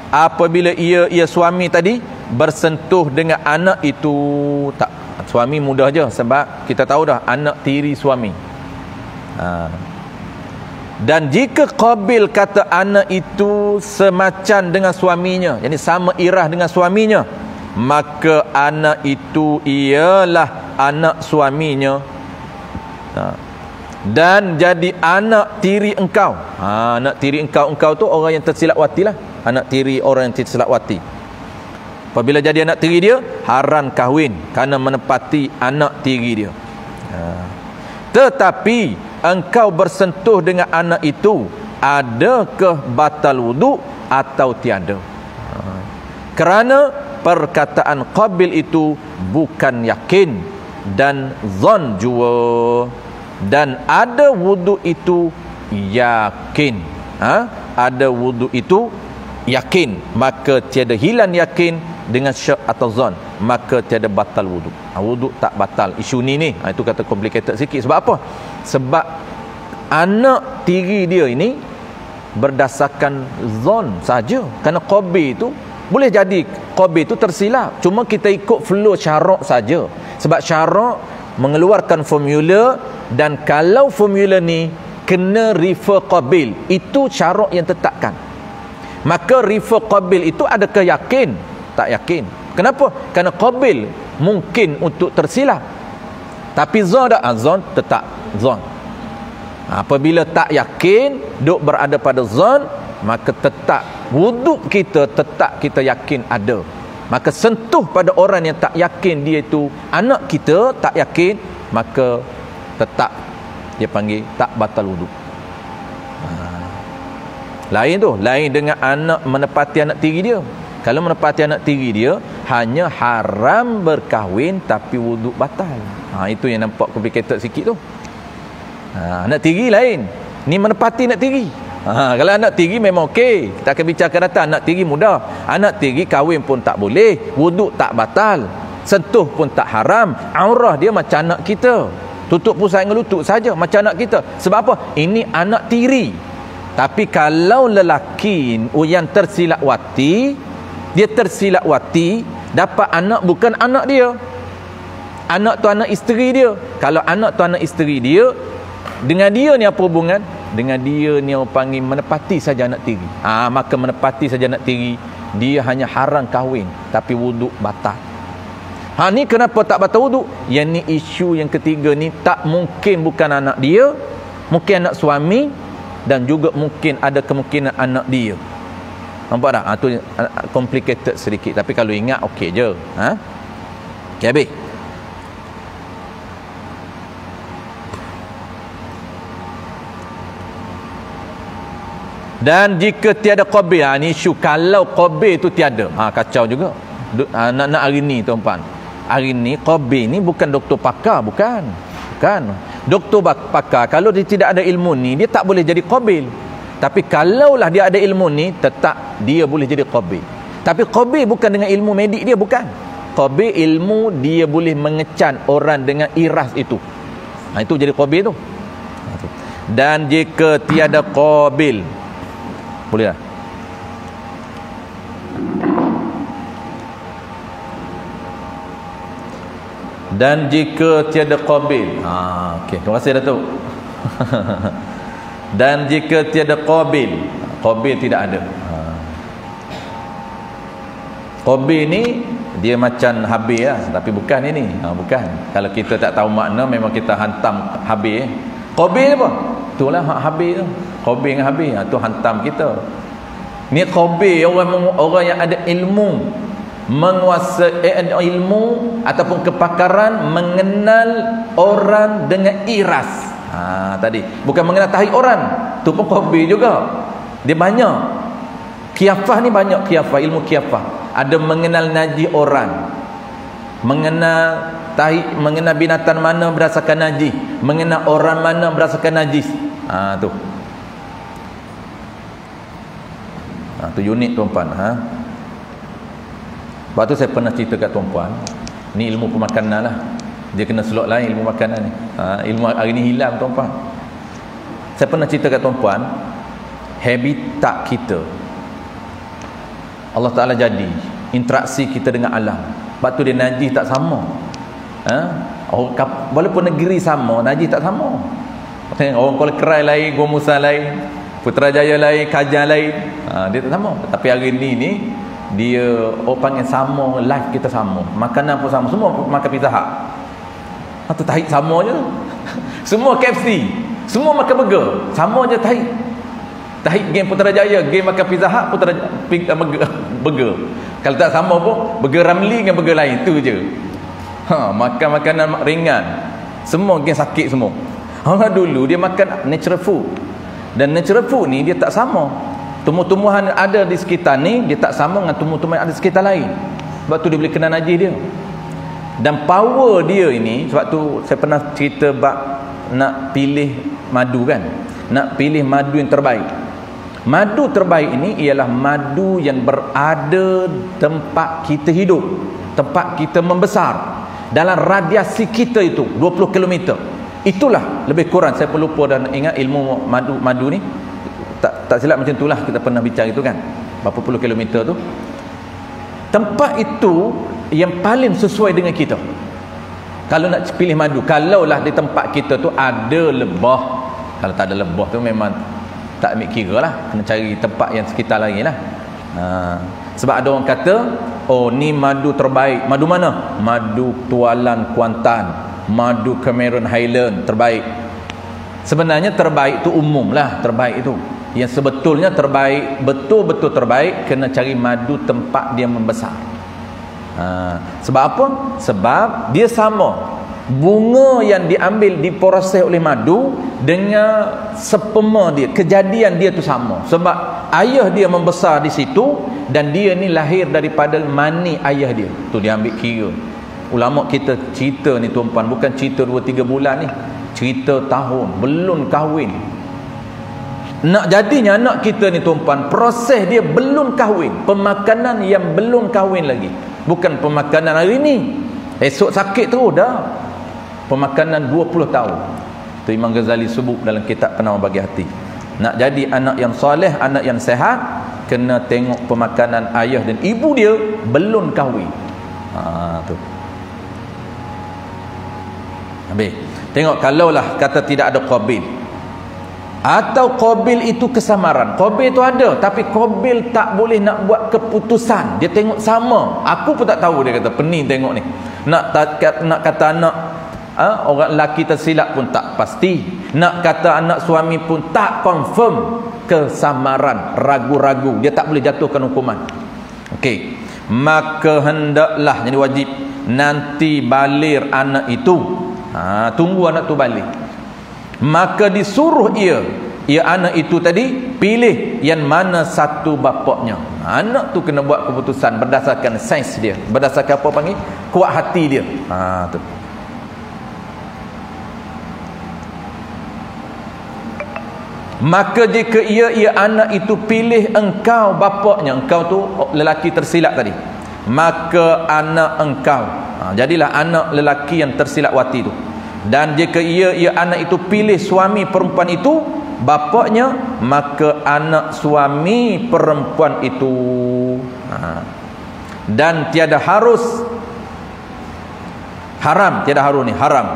Speaker 1: Apabila ia suami tadi bersentuh dengan anak itu, tak, suami mudah je sebab kita tahu dah anak tiri suami. Dan jika Qabil kata anak itu semacam dengan suaminya, jadi sama irah dengan suaminya, maka anak itu ialah anak suaminya. Dan jadi anak tiri engkau. Anak tiri engkau tu orang yang tersilap wati lah. Anak tiri orang yang tersilap wati. Apabila jadi anak tiri dia, haram kahwin kerana menepati anak tiri dia. Tetapi engkau bersentuh dengan anak itu, adakah batal wuduk atau tiada? Kerana perkataan Qabil itu bukan yakin dan zon jua. Dan ada wuduk itu yakin. Ada wuduk itu yakin, maka tiada hilang yakin dengan syak atau zon, maka tiada batal wuduk. Wuduk tak batal. Isu ni itu kata complicated sikit. Sebab apa? Sebab anak tiri dia ini berdasarkan zon saja. Kerana Qabil itu boleh jadi Qabil itu tersilap, cuma kita ikut flow syarak saja. Sebab syarak mengeluarkan formula, dan kalau formula ni kena refer Qabil, itu syarak yang tetapkan. Maka refer Qabil itu adakah yakin? Tak yakin. Kenapa? Kerana Qabil mungkin untuk tersilap, tapi zon tak? Zon tetap zon. Apabila tak yakin, duk berada pada zon, maka tetap wuduk kita tetap kita yakin ada. Maka sentuh pada orang yang tak yakin dia itu anak kita, tak yakin, maka tetap dia panggil tak batal wuduk. Lain tu, lain dengan anak menepati anak tiri dia. Kalau menepati anak tiri dia, hanya haram berkahwin tapi wuduk batal. Itu yang nampak complicated sikit tu. Anak tiri lain, ni menepati anak tiri. Kalau anak tiri memang okey, kita akan bicarakan datang. Anak tiri mudah. Anak tiri kahwin pun tak boleh, wuduk tak batal, sentuh pun tak haram. Aurah dia macam anak kita, tutup pusat ngelutut saja macam anak kita. Sebab apa? Ini anak tiri. Tapi kalau lelaki yang tersilap wati, dia tersilap wati, dapat anak bukan anak dia, anak tu anak isteri dia. Kalau anak tu anak isteri dia, dengan dia ni apa hubungan? Dengan dia ni orang panggil menepati saja anak tiri. Maka menepati saja anak tiri, dia hanya haram kahwin tapi wuduk batal. Ni kenapa tak batal wuduk? Yang ni isu yang ketiga ni, tak mungkin bukan anak dia, mungkin anak suami, dan juga mungkin ada kemungkinan anak dia. Nampak tak? Tu complicated sedikit, tapi kalau ingat okey je. Okey, habis. Dan jika tiada Qabil, ni isu kalau Qabil tu tiada, kacau juga. Nak hari ni tuan-tuan, hari ni Qabil ni bukan doktor pakar, bukan. doktor pakar, kalau dia tidak ada ilmu ni, dia tak boleh jadi Qabil. Tapi kalaulah dia ada ilmu ni, tetap dia boleh jadi Qabil. Tapi Qabil bukan dengan ilmu medik dia, bukan. Qabil ilmu dia boleh mengecan orang dengan iras itu. Itu jadi Qabil tu. Dan jika tiada Qabil, boleh tak? Dan jika tiada Qabil, okey, terima kasih Datuk. Dan jika tiada Qabil, Qabil tidak ada. Qabil ni dia macam habis lah, tapi bukan ini. Bukan. Kalau kita tak tahu makna, memang kita hantam habis. Qabil apa? Itulah habis tu. Qabil dengan habis, tu hantam kita. Ni Qabil orang yang ada ilmu, menguasai ilmu ataupun kepakaran mengenal orang dengan iras. Tadi bukan mengenal tahi orang, tu pun Qabil juga. Dia banyak. Qiyafah ni banyak qiyafah, ilmu qiyafah. Ada mengenal najis orang, mengenal tahi, mengenal binatang mana berdasarkan najis, mengenal orang mana berdasarkan najis. Tu. Tu unik tuan-puan. Sebab tu saya pernah cerita kat tuan-puan, ni ilmu pemakanan lah. Dia kena slot lain ilmu makanan ni. Ilmu hari ni hilang tuan-puan. Saya pernah cerita kat tuan-puan, habitat kita Allah Ta'ala jadi interaksi kita dengan alam. Sebab tu dia najis tak sama. Walaupun negeri sama, najis tak sama. Orang Kuala Kerai lain, Gua Musa lain, Putrajaya lain, Kajar lain, dia tak sama. Tapi hari ni dia panggil sama, life kita sama, makanan pun sama, semua makan Pizza Hut. Atau tahid sama je. Semua KFC, semua makan burger, sama je tahid. Tahid game Putrajaya, game makan Pizza Hut, burger. Kalau tak sama pun burger Ramli dengan burger lain, tu je. Makan makanan ringan, semua game sakit semua. Orang dulu dia makan natural food, dan natural food ni dia tak sama. Tumbuh-tumbuhan ada di sekitar ni dia tak sama dengan tumbuh-tumbuhan ada di sekitar lain. Sebab tu dia boleh kena najis dia. Dan power dia ini, sebab tu saya pernah cerita bab nak pilih madu kan, nak pilih madu yang terbaik. Madu terbaik ini ialah madu yang berada tempat kita hidup, tempat kita membesar, dalam radiasi kita itu 20 km. Itulah lebih kurang, saya pun lupa dan ingat ilmu madu ni, tak silap macam itulah kita pernah bincang itu kan, berapa puluh kilometer tu. Tempat itu yang paling sesuai dengan kita kalau nak pilih madu. Kalaulah di tempat kita tu ada lebah, kalau tak ada lebah tu memang tak ambil kira lah, kena cari tempat yang sekitar lagi lah. Sebab ada orang kata, oh ni madu terbaik. Madu mana? Madu Tualan Kuantan, madu Cameron Highland terbaik. Sebenarnya terbaik tu umum lah, terbaik itu. Yang sebetulnya terbaik, betul-betul terbaik, kena cari madu tempat dia membesar. Sebab apa? Sebab dia sama. Bunga yang diambil, diproses oleh madu dengan sperma dia, kejadian dia tu sama. Sebab ayah dia membesar di situ, dan dia ni lahir daripada mani ayah dia. Tu dia ambil kira. Ulama kita cerita ni tuan-puan, bukan cerita 2-3 bulan ni, cerita tahun, belum kahwin. Nak jadinya anak kita ni tuan-puan, proses dia belum kahwin, pemakanan yang belum kahwin lagi, bukan pemakanan hari ni. Esok sakit terus dah. Pemakanan 20 tahun. Tu Imam Ghazali sebut dalam kitab Penawar Bagi Hati. Nak jadi anak yang soleh, anak yang sehat, kena tengok pemakanan ayah dan ibu dia belum kahwin. Tu. Habis. Tengok, kalaulah kata tidak ada Qabil, atau Qabil itu kesamaran. Qabil itu ada, tapi Qabil tak boleh nak buat keputusan. Dia tengok sama. Aku pun tak tahu, dia kata pening tengok ni. Nak kata anak orang lelaki tersilap pun tak pasti. Nak kata anak suami pun tak confirm. Kesamaran, ragu-ragu. Dia tak boleh jatuhkan hukuman. Okey. Maka hendaklah, jadi wajib, nanti balir anak itu. Tunggu anak tu balik. Maka disuruh ia anak itu tadi pilih yang mana satu bapaknya. Anak tu kena buat keputusan berdasarkan sains dia, berdasarkan apa panggil, kuat hati dia. Tu. Maka jika ia anak itu pilih engkau bapaknya, engkau tu lelaki tersilap tadi, maka anak engkau, jadilah anak lelaki yang tersilap wati tu. Dan jika ia anak itu pilih suami perempuan itu bapaknya, maka anak suami perempuan itu. Dan tiada harus, haram, tiada harus ni haram,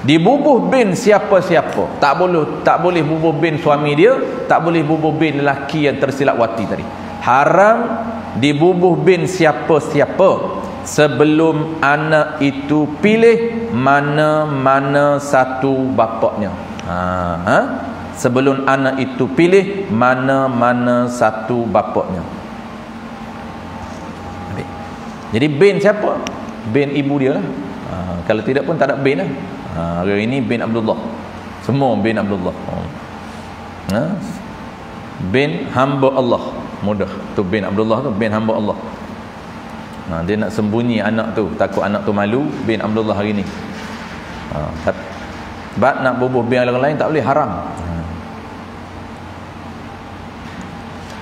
Speaker 1: dibubuh bin siapa-siapa. Tak boleh bubuh bin suami dia, tak boleh bubuh bin lelaki yang tersilap wati tadi. Haram dibubuh bin siapa-siapa sebelum anak itu pilih mana-mana satu bapaknya. Sebelum anak itu pilih mana-mana satu bapaknya. Jadi bin siapa? Bin ibu dia lah. Kalau tidak pun tak ada bin lah. Hari ini bin Abdullah, semua bin Abdullah. Bin hamba Allah, mudah tu bin Abdullah tu bin hamba Allah. Dia nak sembunyi anak tu, takut anak tu malu, bin Abdullah hari ni. Sebab nak bubuh bin orang lain tak boleh, haram.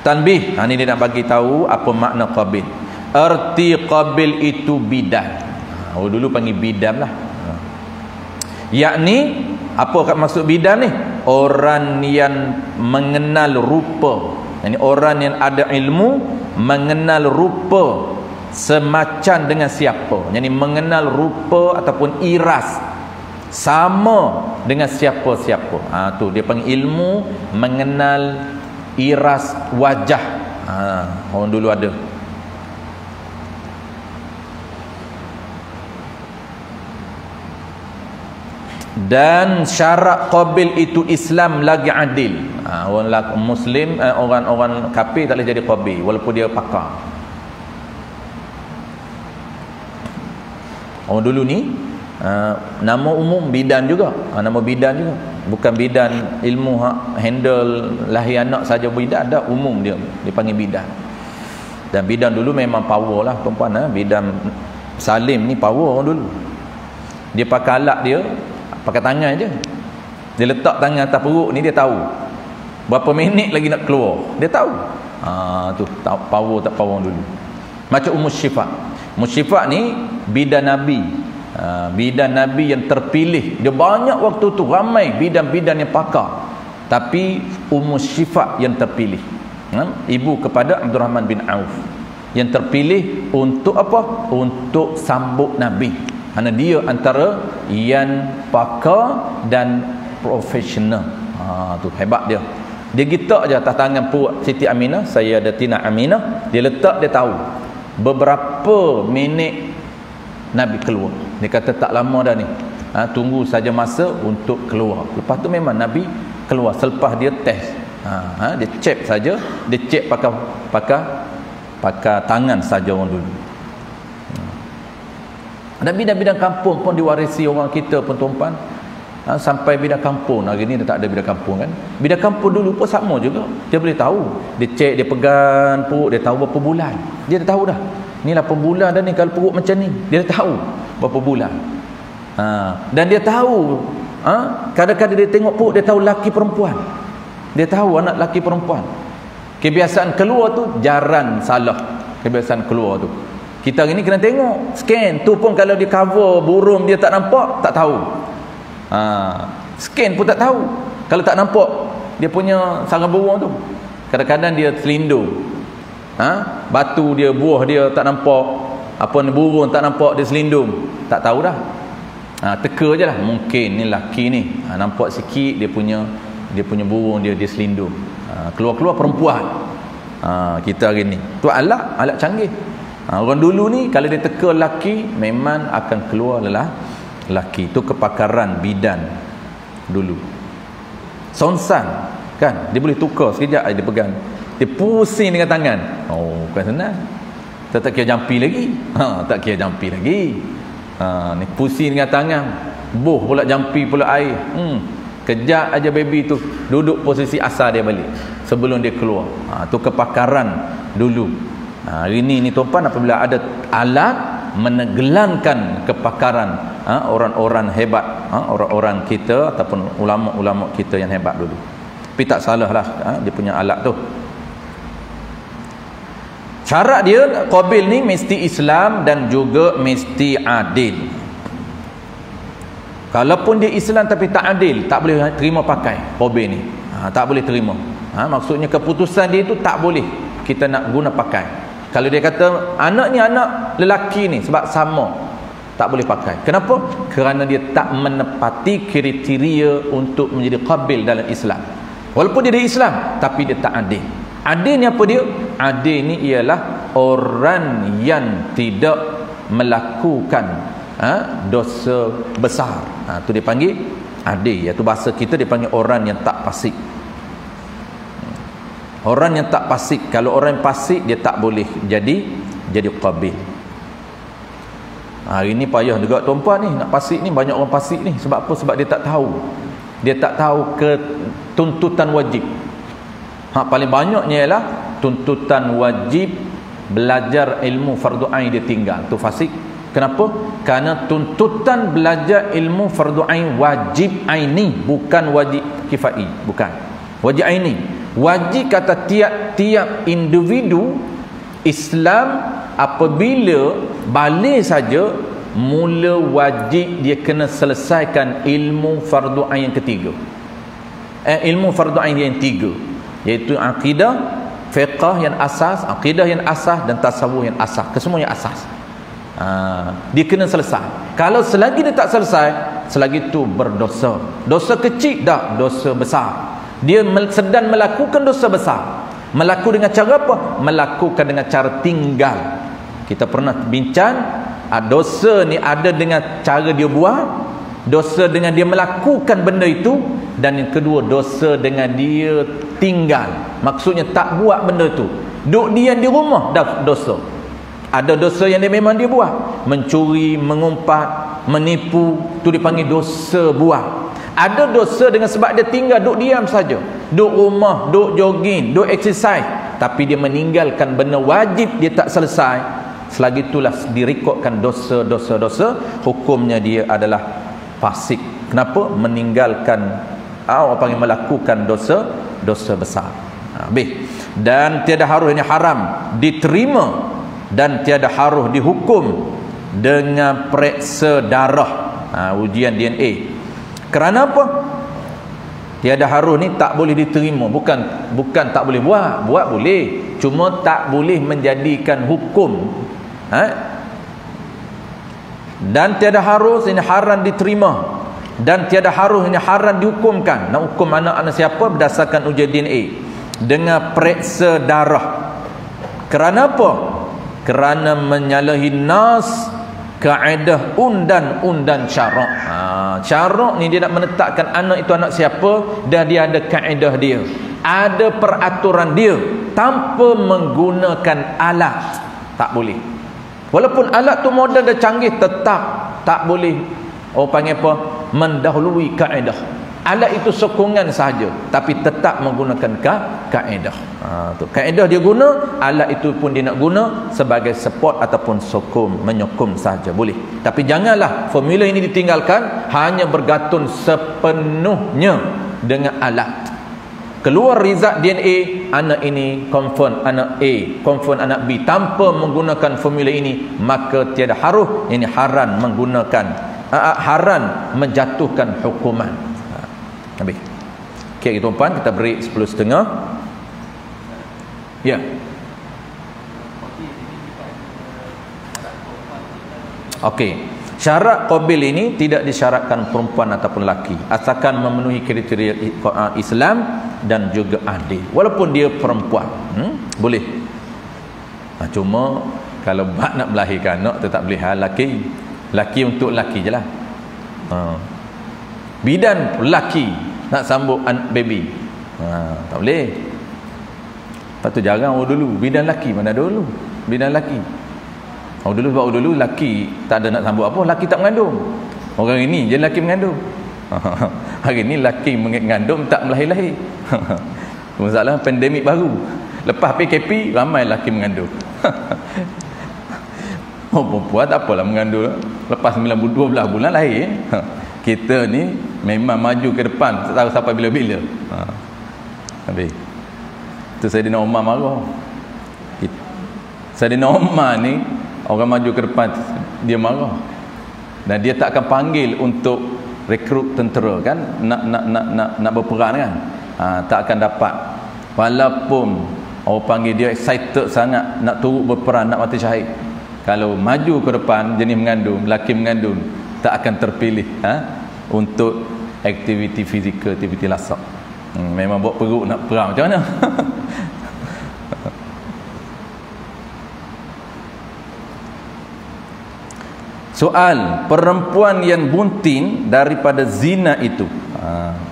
Speaker 1: Tanbih, ni dia nak bagi tahu apa makna qabil. Erti qabil itu bidan. Dulu panggil bidan lah. Yakni apa maksud bidan ni? Orang yang mengenal rupa. Yani orang yang ada ilmu mengenal rupa semacam dengan siapa. Yani mengenal rupa ataupun iras sama dengan siapa-siapa. Tu dia panggil ilmu mengenal iras wajah. Orang dulu ada. Dan syarat qabil itu Islam lagi adil. Orang Muslim, orang kafir tak boleh jadi qabil walaupun dia pakar. Orang dulu ni nama umum bidan juga. Nama bidan juga. Bukan bidan ilmu handle lahir anak saja bidan, ada umum dia dipanggil bidan. Dan bidan dulu memang power lah perempuan. Bidan Salim ni power orang dulu. Dia pakai alat dia, pakai tangan je. Dia letak tangan atas perut ni, dia tahu berapa minit lagi nak keluar. Dia tahu. Tu power tak power dulu. Macam Syifa. Syifa ni bidan Nabi. Bidan Nabi yang terpilih. Dia banyak waktu tu ramai bidan-bidan yang pakar. Tapi Syifa yang terpilih. Ibu kepada Abdurrahman bin Auf. Yang terpilih untuk apa? Untuk sambut Nabi. Kerana dia antara yang pakar dan profesional. Tu hebat dia. Dia gitak je atas tangan perut Siti Aminah, saya ada Tina Aminah, dia letak, dia tahu beberapa minit Nabi keluar. Dia kata tak lama dah ni. Tunggu saja masa untuk keluar. Lepas tu memang Nabi keluar selepas dia test. Dia check saja, dia check pakai tangan saja orang dulu. Dan bidan-bidan kampung pun diwarisi orang kita pun tuan-tuan. Sampai bidan kampung, hari ni dah tak ada bidan kampung kan. Bidan kampung dulu pun sama juga. Dia boleh tahu. Dia cek, dia pegang perut, dia tahu berapa bulan. Dia dah tahu dah. Ni 8 bulan dah ni kalau perut macam ni. Dia dah tahu berapa bulan. Dan dia tahu, kadang-kadang dia tengok perut, dia tahu laki perempuan. Dia tahu anak laki perempuan. Kebiasaan keluar tu jarang salah. Kebiasaan keluar tu. Kita hari ni kena tengok, scan tu pun kalau dia cover burung dia tak nampak, tak tahu. Scan pun tak tahu. Kalau tak nampak dia punya sarang burung tu, kadang-kadang dia selindung. Batu dia, buah dia tak nampak, apa ni burung tak nampak, dia selindung. Tak tahu dah. Teka je lah, mungkin ni laki ni. Nampak sikit dia punya burung dia selindung. Keluar-keluar perempuan. Kita hari ni tu alat canggih. Orang dulu ni kalau dia teka laki memang akan keluar lelaki. Itu kepakaran bidan dulu. Sonsan kan, dia boleh tukar sekejap dia pegang, dia pusing dengan tangan. Bukan senang. Tak kira jampi lagi. Tak kira jampi lagi. Ni pusing dengan tangan, boh pula jampi pula air. Kejap aja baby tu duduk posisi asal dia balik sebelum dia keluar. Tu kepakaran dulu. Hari ni tuan-tuan, apabila ada alat menenggelamkan kepakaran orang-orang hebat, orang-orang kita ataupun ulama-ulama kita yang hebat dulu. Tapi tak salah lah dia punya alat tu. Syarat dia Qabil ni mesti Islam dan juga mesti adil. Kalaupun dia Islam tapi tak adil, tak boleh terima pakai Qabil ni. Tak boleh terima. Maksudnya keputusan dia tu tak boleh kita nak guna pakai. Kalau dia kata anak ni anak lelaki ni sebab sama, tak boleh pakai. Kenapa? Kerana dia tak menepati kriteria untuk menjadi Qabil dalam Islam. Walaupun dia Islam tapi dia tak adil. Adil ni apa dia? Adil ni ialah orang yang tidak melakukan dosa besar. Tu dia panggil adil. Iaitu bahasa kita dia panggil orang yang tak fasik. Orang yang tak fasik. Kalau orang yang fasik dia tak boleh jadi Qabil. Hari ni payah juga tuan-puan ni nak fasik ni, banyak orang fasik ni. Sebab apa? Sebab dia tak tahu. Dia tak tahu tuntutan wajib. Paling banyaknya ialah tuntutan wajib belajar ilmu fardu ain dia tinggal. Tu fasik. Kenapa? Kerana tuntutan belajar ilmu fardu ain wajib aini, bukan wajib kifai, bukan. Wajib aini. Wajib kata tiap-tiap individu Islam apabila balik saja mula wajib dia kena selesaikan ilmu fardu ain yang ketiga. Ilmu fardu ain yang tiga, iaitu akidah, fiqh yang asas, akidah yang asas dan tasawuf yang asas. Kesemuanya asas. Dia kena selesai. Kalau selagi dia tak selesai, selagi itu berdosa. Dosa kecil dah, dosa besar. Dia sedang melakukan dosa besar. Melakukan dengan cara apa? Melakukan dengan cara tinggal. Kita pernah bincang, dosa ni ada dengan cara dia buat, dosa dengan dia melakukan benda itu, dan yang kedua dosa dengan dia tinggal. Maksudnya tak buat benda tu, duduk diam di rumah dah dosa. Ada dosa yang dia memang dia buat, mencuri, mengumpat, menipu, tu dipanggil dosa buat. Ada dosa dengan sebab dia tinggal duduk diam saja, duduk rumah, duduk jogging, duduk exercise, tapi dia meninggalkan benda wajib dia tak selesai. Selagi itulah direkodkan dosa, hukumnya dia adalah fasik. Kenapa? Meninggalkan panggil melakukan dosa besar. Dan tiada harus ini haram diterima dan tiada harus dihukum dengan periksa darah, ujian DNA. Kerana apa? Tiada harus ni tak boleh diterima, bukan tak boleh buat boleh, cuma tak boleh menjadikan hukum. Dan tiada harus ini haram diterima dan tiada harus ini haram dihukumkan. Nak hukum anak-anak siapa berdasarkan ujian DNA dengan periksa darah. Kerana apa? Kerana menyalahi nas, kaedah undang-undang syarak. Syarak ni dia nak menetapkan anak itu anak siapa, dan dia ada kaedah dia, ada peraturan dia, tanpa menggunakan alat. Tak boleh. Walaupun alat tu moden dah canggih, tetap tak boleh panggil apa, mendahului kaedah. Alat itu sokongan sahaja, tapi tetap menggunakan kaedah. Tu kaedah dia guna, alat itu pun dia nak guna sebagai support ataupun sokong, menyokong sahaja boleh. Tapi janganlah formula ini ditinggalkan hanya bergantung sepenuhnya dengan alat. Keluar result DNA, anak ini confirm anak A, confirm anak B, tanpa menggunakan formula ini, maka tiada harus, ini haram menggunakan, haram menjatuhkan hukuman. Habis. Okey tuan-tuan, kita break 10.30. Ya. Okey. Syarat Qabil ini tidak disyaratkan perempuan ataupun lelaki, asalkan memenuhi kriteria Islam dan juga adil. Walaupun dia perempuan, boleh. Cuma kalau nak melahirkan anak, tetap boleh lelaki. Lelaki untuk lelaki je lah. Bidan lelaki nak sambut baby, tak boleh. Lepas tu jarang dulu bidan lelaki, mana dulu bidan lelaki. Dulu sebab dulu lelaki tak ada nak sambut apa, lelaki tak mengandung. Orang ini je lelaki mengandung. Hari ni lelaki mengandung tak melahir-lahir. Masalah pandemik baru. Lepas PKP ramai lelaki mengandung. Perempuan tak apalah mengandung. Lepas 12 bulan lahir. Kita ni memang maju ke depan, tak tahu sampai bila-bila. Habis tu Saidina Umar marah. Saidina Umar ni orang maju ke depan, dia marah. Dan dia tak akan panggil untuk rekrut tentera kan, nak berperang kan. Tak akan dapat. Walaupun orang panggil dia excited sangat nak turut berperang, nak mati syahid, kalau maju ke depan jenis mengandung, lelaki mengandung, tak akan terpilih untuk aktiviti fizikal, aktiviti lasak. Memang buat perut nak perang macam mana. Soal, perempuan yang bunting daripada zina itu,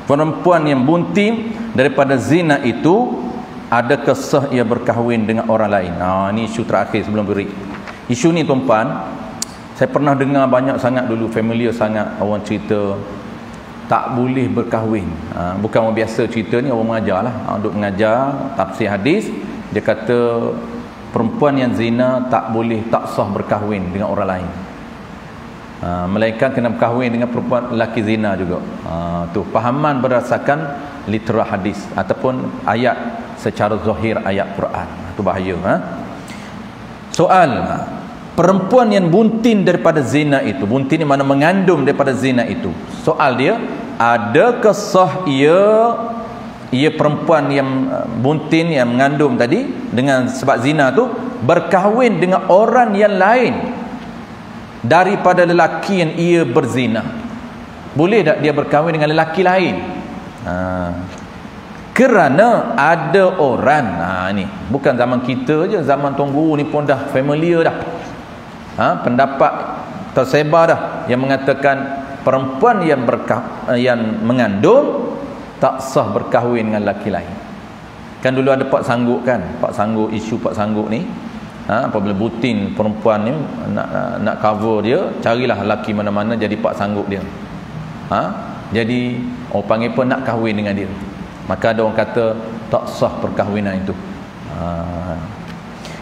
Speaker 1: perempuan yang bunting daripada zina itu, adakah sah ia berkahwin dengan orang lain? Ini isu terakhir sebelum break. Isu ni tuan-puan, saya pernah dengar banyak sangat dulu, familiar sangat, orang cerita tak boleh berkahwin. Bukan orang biasa cerita ni, orang mengajar lah, duk mengajar tafsir hadis. Dia kata perempuan yang zina tak boleh, tak sah berkahwin dengan orang lain, melainkan kena berkahwin dengan perempuan lelaki zina juga. Tu fahaman berdasarkan literal hadis ataupun ayat secara zahir ayat Quran. Itu bahaya. Soal, perempuan yang buntin daripada zina itu, buntin ni mana mengandung daripada zina itu, soal dia, adakah sah ia perempuan yang buntin yang mengandung tadi dengan sebab zina tu berkahwin dengan orang yang lain daripada lelaki yang ia berzina? Boleh tak dia berkahwin dengan lelaki lain? Kerana ada orang, ni bukan zaman kita je, zaman Tuan Guru ni pun dah familiar dah. Pendapat tersebar dah yang mengatakan perempuan yang yang mengandung tak sah berkahwin dengan lelaki lain. Kan dulu ada Pak Sangguk kan, Pak Sangguk, isu Pak Sangguk ni, apabila butin perempuan ni nak cover dia, carilah lelaki mana-mana jadi Pak Sangguk dia. Jadi orang panggil pun nak kahwin dengan dia. Maka ada orang kata tak sah perkahwinan itu.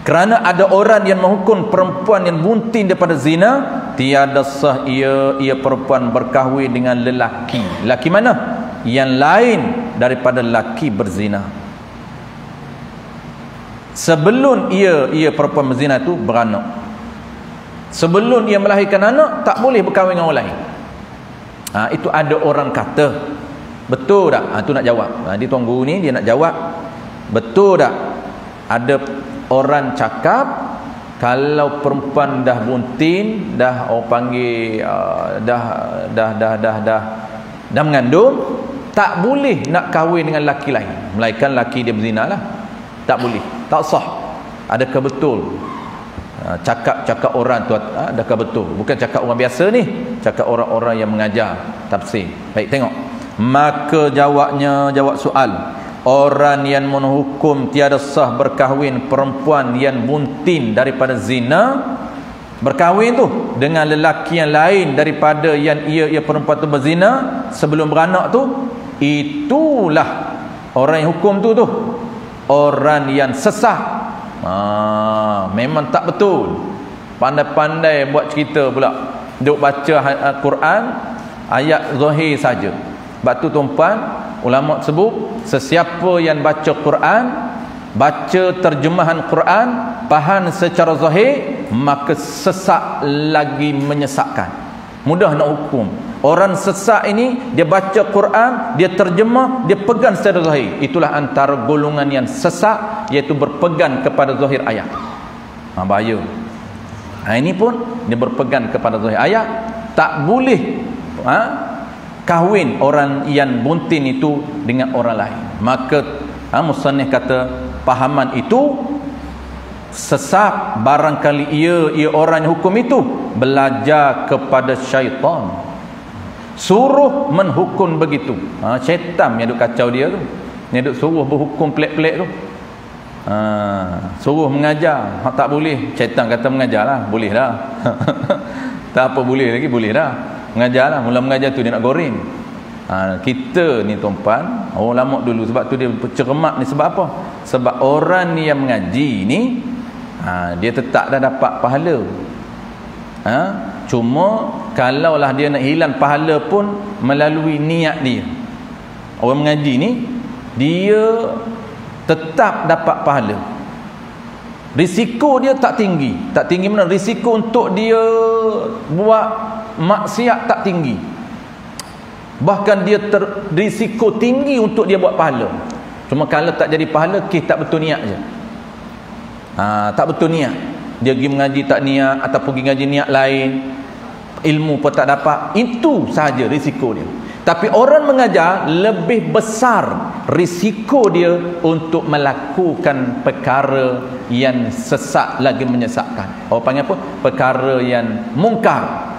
Speaker 1: Kerana ada orang yang menghukum perempuan yang bunting daripada zina, tiada sah ia perempuan berkahwin dengan lelaki. Lelaki mana? Yang lain daripada lelaki berzina. Sebelum ia perempuan berzina itu beranak, sebelum ia melahirkan anak, tak boleh berkahwin dengan orang lain. Itu ada orang kata. Betul tak? Itu nak jawab. Dia Tuan Guru ni dia nak jawab. Betul tak? Ada orang cakap kalau perempuan dah bunting, dah orang panggil dah mengandung, tak boleh nak kahwin dengan lelaki lain, melainkan lelaki dia berzina lah. Tak boleh, tak sah. Adakah betul? Cakap orang tu adakah betul? Bukan cakap orang biasa ni, cakap orang-orang yang mengajar tafsir. Baik, tengok. Maka jawab soal, orang yang menghukum tiada sah berkahwin perempuan yang buntin daripada zina, berkahwin tu dengan lelaki yang lain daripada yang ia perempuan tu berzina sebelum beranak tu, itulah orang yang hukum tu orang yang sesat. Memang tak betul. Pandai-pandai buat cerita pula, duk baca Quran ayat zahir saja. Sebab tu tuan-puan, ulama sebut sesiapa yang baca Quran, baca terjemahan Quran, faham secara zahir, maka sesat lagi menyesatkan. Mudah nak hukum. Orang sesat ini, dia baca Quran, dia terjemah, dia pegang secara zahir. Itulah antara golongan yang sesat, iaitu berpegang kepada zahir ayat. Bahaya. Ini pun dia berpegang kepada zahir ayat. Tak boleh kahwin orang yang buntin itu dengan orang lain. Maka musannif kata pahaman itu sesat, barangkali ia orang yang hukum itu belajar kepada syaitan, suruh menghukum begitu. Syaitan yang duk kacau dia tu, yang duk suruh berhukum pelik-pelik tu, suruh mengajar. Tak boleh, syaitan kata mengajar lah, boleh dah. Tak apa boleh lagi, boleh dah mengajar lah. Mula mengajar tu dia nak goreng. Kita ni tuan-puan, orang lama dulu, sebab tu dia cermat ni. Sebab apa? Sebab orang ni yang mengaji ni, dia tetap dah dapat pahala. Cuma kalaulah dia nak hilang pahala pun melalui niat dia. Orang mengaji ni dia tetap dapat pahala. Risiko dia tak tinggi. Tak tinggi mana? Risiko untuk dia buat maksiat tak tinggi. Bahkan dia risiko tinggi untuk dia buat pahala. Cuma kalau tak jadi pahala, kes tak betul niat je. Tak betul niat. Dia pergi mengaji tak niat, atau pergi ngaji niat lain, ilmu pun tak dapat. Itu sahaja risiko dia. Tapi orang mengajar lebih besar risiko dia untuk melakukan perkara yang sesat lagi menyesatkan. Orang panggil apa? Perkara yang mungkar.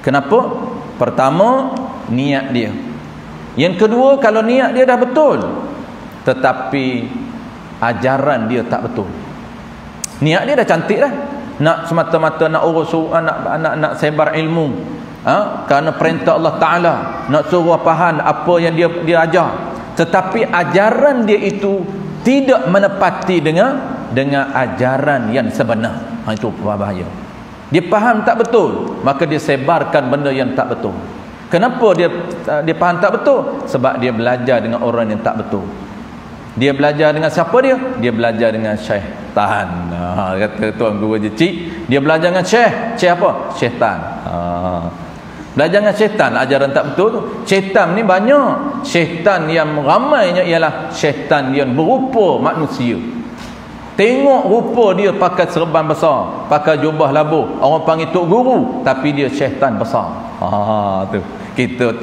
Speaker 1: Kenapa? Pertama, niat dia. Yang kedua, kalau niat dia dah betul, tetapi ajaran dia tak betul. Niat dia dah cantik dah, nak semata-mata nak urus, nak sebar ilmu, kerana perintah Allah Ta'ala, nak suruh faham apa yang dia ajar, tetapi ajaran dia itu tidak menepati dengan ajaran yang sebenar. Itu bahaya. Dia faham tak betul, maka dia sebarkan benda yang tak betul. Kenapa dia faham tak betul? Sebab dia belajar dengan orang yang tak betul. Dia belajar dengan siapa dia? Dia belajar dengan syaitan. Kata tuan guru je, cik, dia belajar dengan syekh apa? Syaitan. Belajar dengan syaitan, ajaran tak betul tu. Syaitan ni banyak. Syaitan yang ramainya ialah syaitan yang berupa manusia. Tengok rupa dia pakai serban besar, pakai jubah labuh, orang panggil tok guru, tapi dia syaitan besar. Tu kita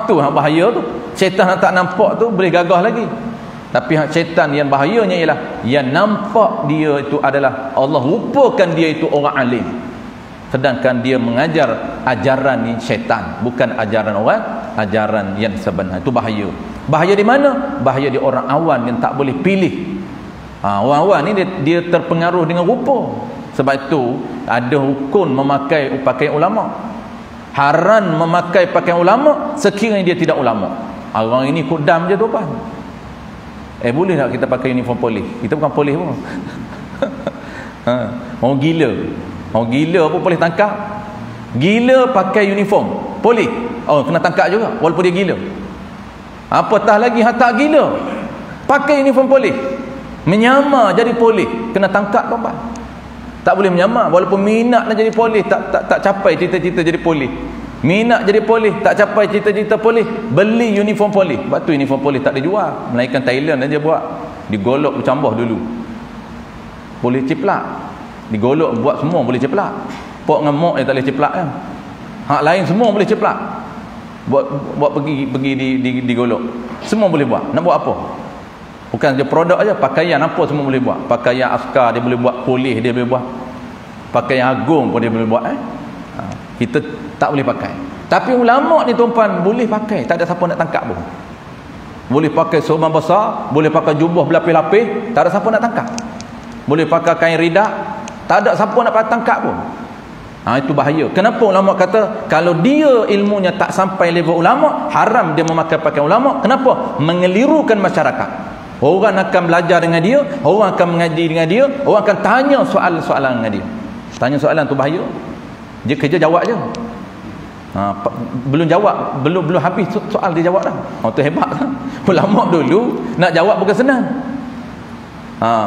Speaker 1: tu hak bahaya tu. Syaitan yang tak nampak tu boleh gagah lagi, tapi hak syaitan yang bahayanya ialah yang nampak dia itu adalah Allah rupakan dia itu orang alim, sedangkan dia mengajar ajaran ni syaitan, bukan ajaran orang, ajaran yang sebenar. Itu bahaya. Bahaya di mana? Bahaya di orang awam yang tak boleh pilih. Orang awam ni dia terpengaruh dengan rupa. Sebab itu ada hukum memakai pakaian ulama. Haram memakai pakaian ulama sekiranya dia tidak ulama. Orang ini kudam je tu apa? Boleh tak kita pakai uniform polis? Kita bukan polis pun. Orang gila. Orang gila pun boleh tangkap. Gila pakai uniform polis, kena tangkap juga walaupun dia gila. Apatah lagi hak tak gila pakai uniform polis, menyamar jadi polis, kena tangkap tuan-tuan. Tak boleh menyamar walaupun minat nak jadi polis, tak capai cita-cita jadi polis. Minat jadi polis, tak capai cita-cita polis, beli uniform polis. Sebab tu uniform polis tak dijual, melainkan Thailand aja buat. Digolok bercambah dulu, boleh ciplak. Digolok buat semua boleh ciplak. Pok dengan mok yang tak boleh ciplak kan. Hak lain semua boleh ciplak. Buat pergi digolok. Semua boleh buat. Nak buat apa? Bukan je produk aja, pakaian apa semua boleh buat. Pakaian askar dia boleh buat, polis dia boleh buat. Pakaian agung pun dia boleh buat. Kita tak boleh pakai. Tapi ulama ni tuan-tuan boleh pakai, tak ada siapa nak tangkap pun. Boleh pakai sorban besar, boleh pakai jubah berlapis-lapis, tak ada siapa nak tangkap. Boleh pakai kain ridak, tak ada siapa nak tangkap pun. Itu bahaya. Kenapa ulama kata kalau dia ilmunya tak sampai level ulama, haram dia memakai pakaian ulama? Kenapa? Mengelirukan masyarakat. Orang akan belajar dengan dia, orang akan mengaji dengan dia, orang akan tanya soalan-soalan dengan dia. Tanya soalan tu bahaya. Dia kerja jawab je. Belum jawab, belum habis soal dia jawab dah. Tu hebat kan? Ulama dulu nak jawab bukan senang.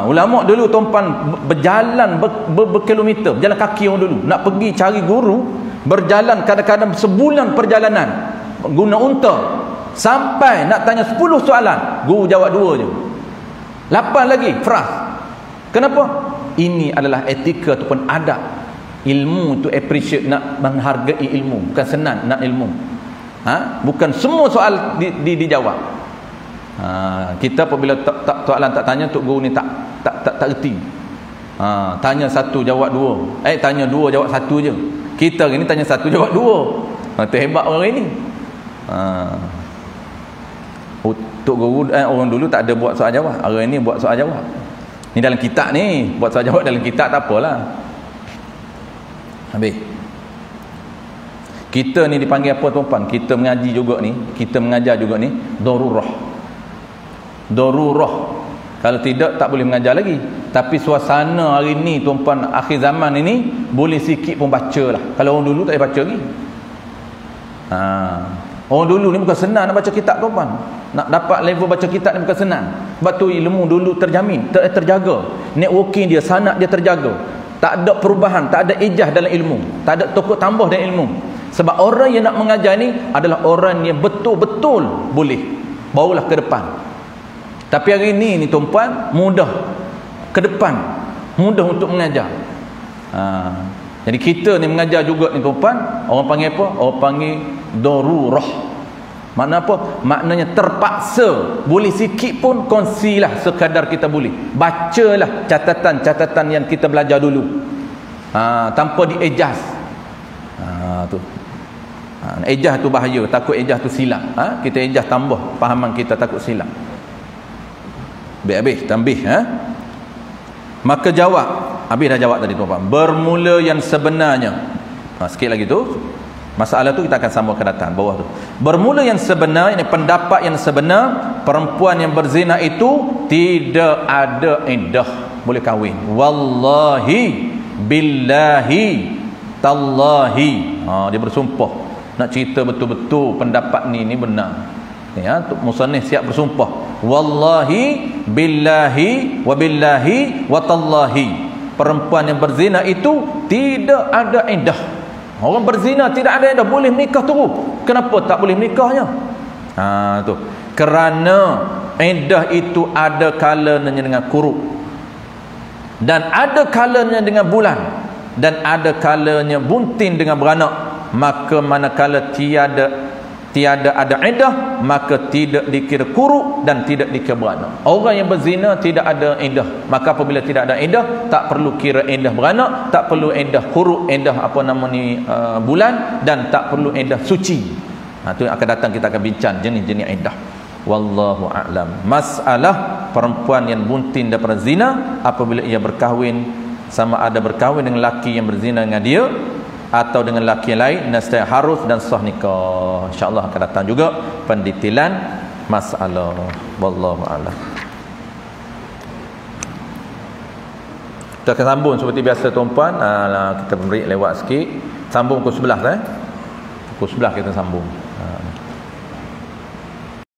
Speaker 1: Ulama dulu tuan-tuan berjalan berkilometer, berjalan kaki orang dulu nak pergi cari guru, berjalan kadang-kadang sebulan perjalanan guna unta, sampai nak tanya 10 soalan, guru jawab 2 je, 8 lagi frust. Kenapa? Ini adalah etika ataupun adab. Ilmu tu appreciate, nak menghargai ilmu, bukan senang nak ilmu. Bukan semua soal dijawab. Kita apabila soalan tak tanya, tok guru ni tak erti. Tanya 1 jawab 2. Tanya 2 jawab 1 je. Kita ni tanya 1 jawab 2. Tu hebat orang ini. Tok guru orang dulu tak ada buat soal jawab. Orang ini buat soal jawab. Ni dalam kitab ni, buat soal jawab dalam kitab tak apalah. Habis. Kita ni dipanggil apa tuan-tuan? Kita mengaji juga ni, kita mengajar juga ni darurah. Kalau tidak tak boleh mengajar lagi. Tapi suasana hari ni tuan-tuan, akhir zaman ini boleh sikit pun baca lah. Kalau orang dulu tak boleh baca lagi. Orang dulu ni bukan senang nak baca kitab tuan. Nak dapat level baca kitab ni bukan senang. Sebab tu ilmu dulu terjamin, terjaga. Networking dia, sanad dia terjaga. Tak ada perubahan, tak ada ijaz dalam ilmu, tak ada tokok tambah dalam ilmu. Sebab orang yang nak mengajar ni adalah orang yang betul-betul boleh, barulah ke depan. Tapi hari ni tuan-puan, mudah ke depan, mudah untuk mengajar. Jadi kita ni mengajar juga ni tuan-puan, orang panggil apa? Orang panggil darurah. Makna apa? Maknanya terpaksa. Boleh sikit pun kongsilah sekadar kita boleh. Bacalah catatan-catatan yang kita belajar dulu. Tanpa diejaz. Tu. Ejaz tu bahaya, takut ejaz tu silap. Kita ejaz tambah fahaman kita, takut silap. Habis tambih. Maka jawab. Habis dah jawab tadi tuan-tuan. Bermula yang sebenarnya. Sikit lagi tu. Masalah tu kita akan sambung ke datang bawah tu. Bermula yang sebenar, ini pendapat yang sebenar, perempuan yang berzina itu tidak ada iddah, boleh kahwin. Wallahi billahi tallahi. Dia bersumpah. Nak cerita betul-betul pendapat ni benar. Ya, musannif siap bersumpah. Wallahi billahi wa billahi wa tallahi. Perempuan yang berzina itu tidak ada iddah. Orang berzina tidak ada iddah, boleh menikah terus. Kenapa tak boleh menikahnya? Tu. Kerana iddah itu ada kalanya dengan kuruk, dan ada kalanya dengan bulan, dan ada kalanya bunting dengan beranak. Maka manakala tiada ada iddah, maka tidak dikira kuruk dan tidak dikira beranak. Orang yang berzina tidak ada iddah. Maka apabila tidak ada iddah, tak perlu kira iddah beranak, tak perlu iddah kuruk, iddah apa nama ni bulan, dan tak perlu iddah suci. Itu akan datang, kita akan bincang jenis-jenis iddah. Wallahu a'lam. Masalah perempuan yang bunting daripada zina, apabila ia berkahwin, sama ada berkahwin dengan lelaki yang berzina dengan dia atau dengan lelaki yang lain, nastai harus dan sah nikah. InsyaAllah akan datang juga pendetailan masalah. Wallahu a'lam. Kita akan sambung seperti biasa tuan-puan. Kita break lewat sikit. Sambung pukul 11 Pukul 11 kita sambung.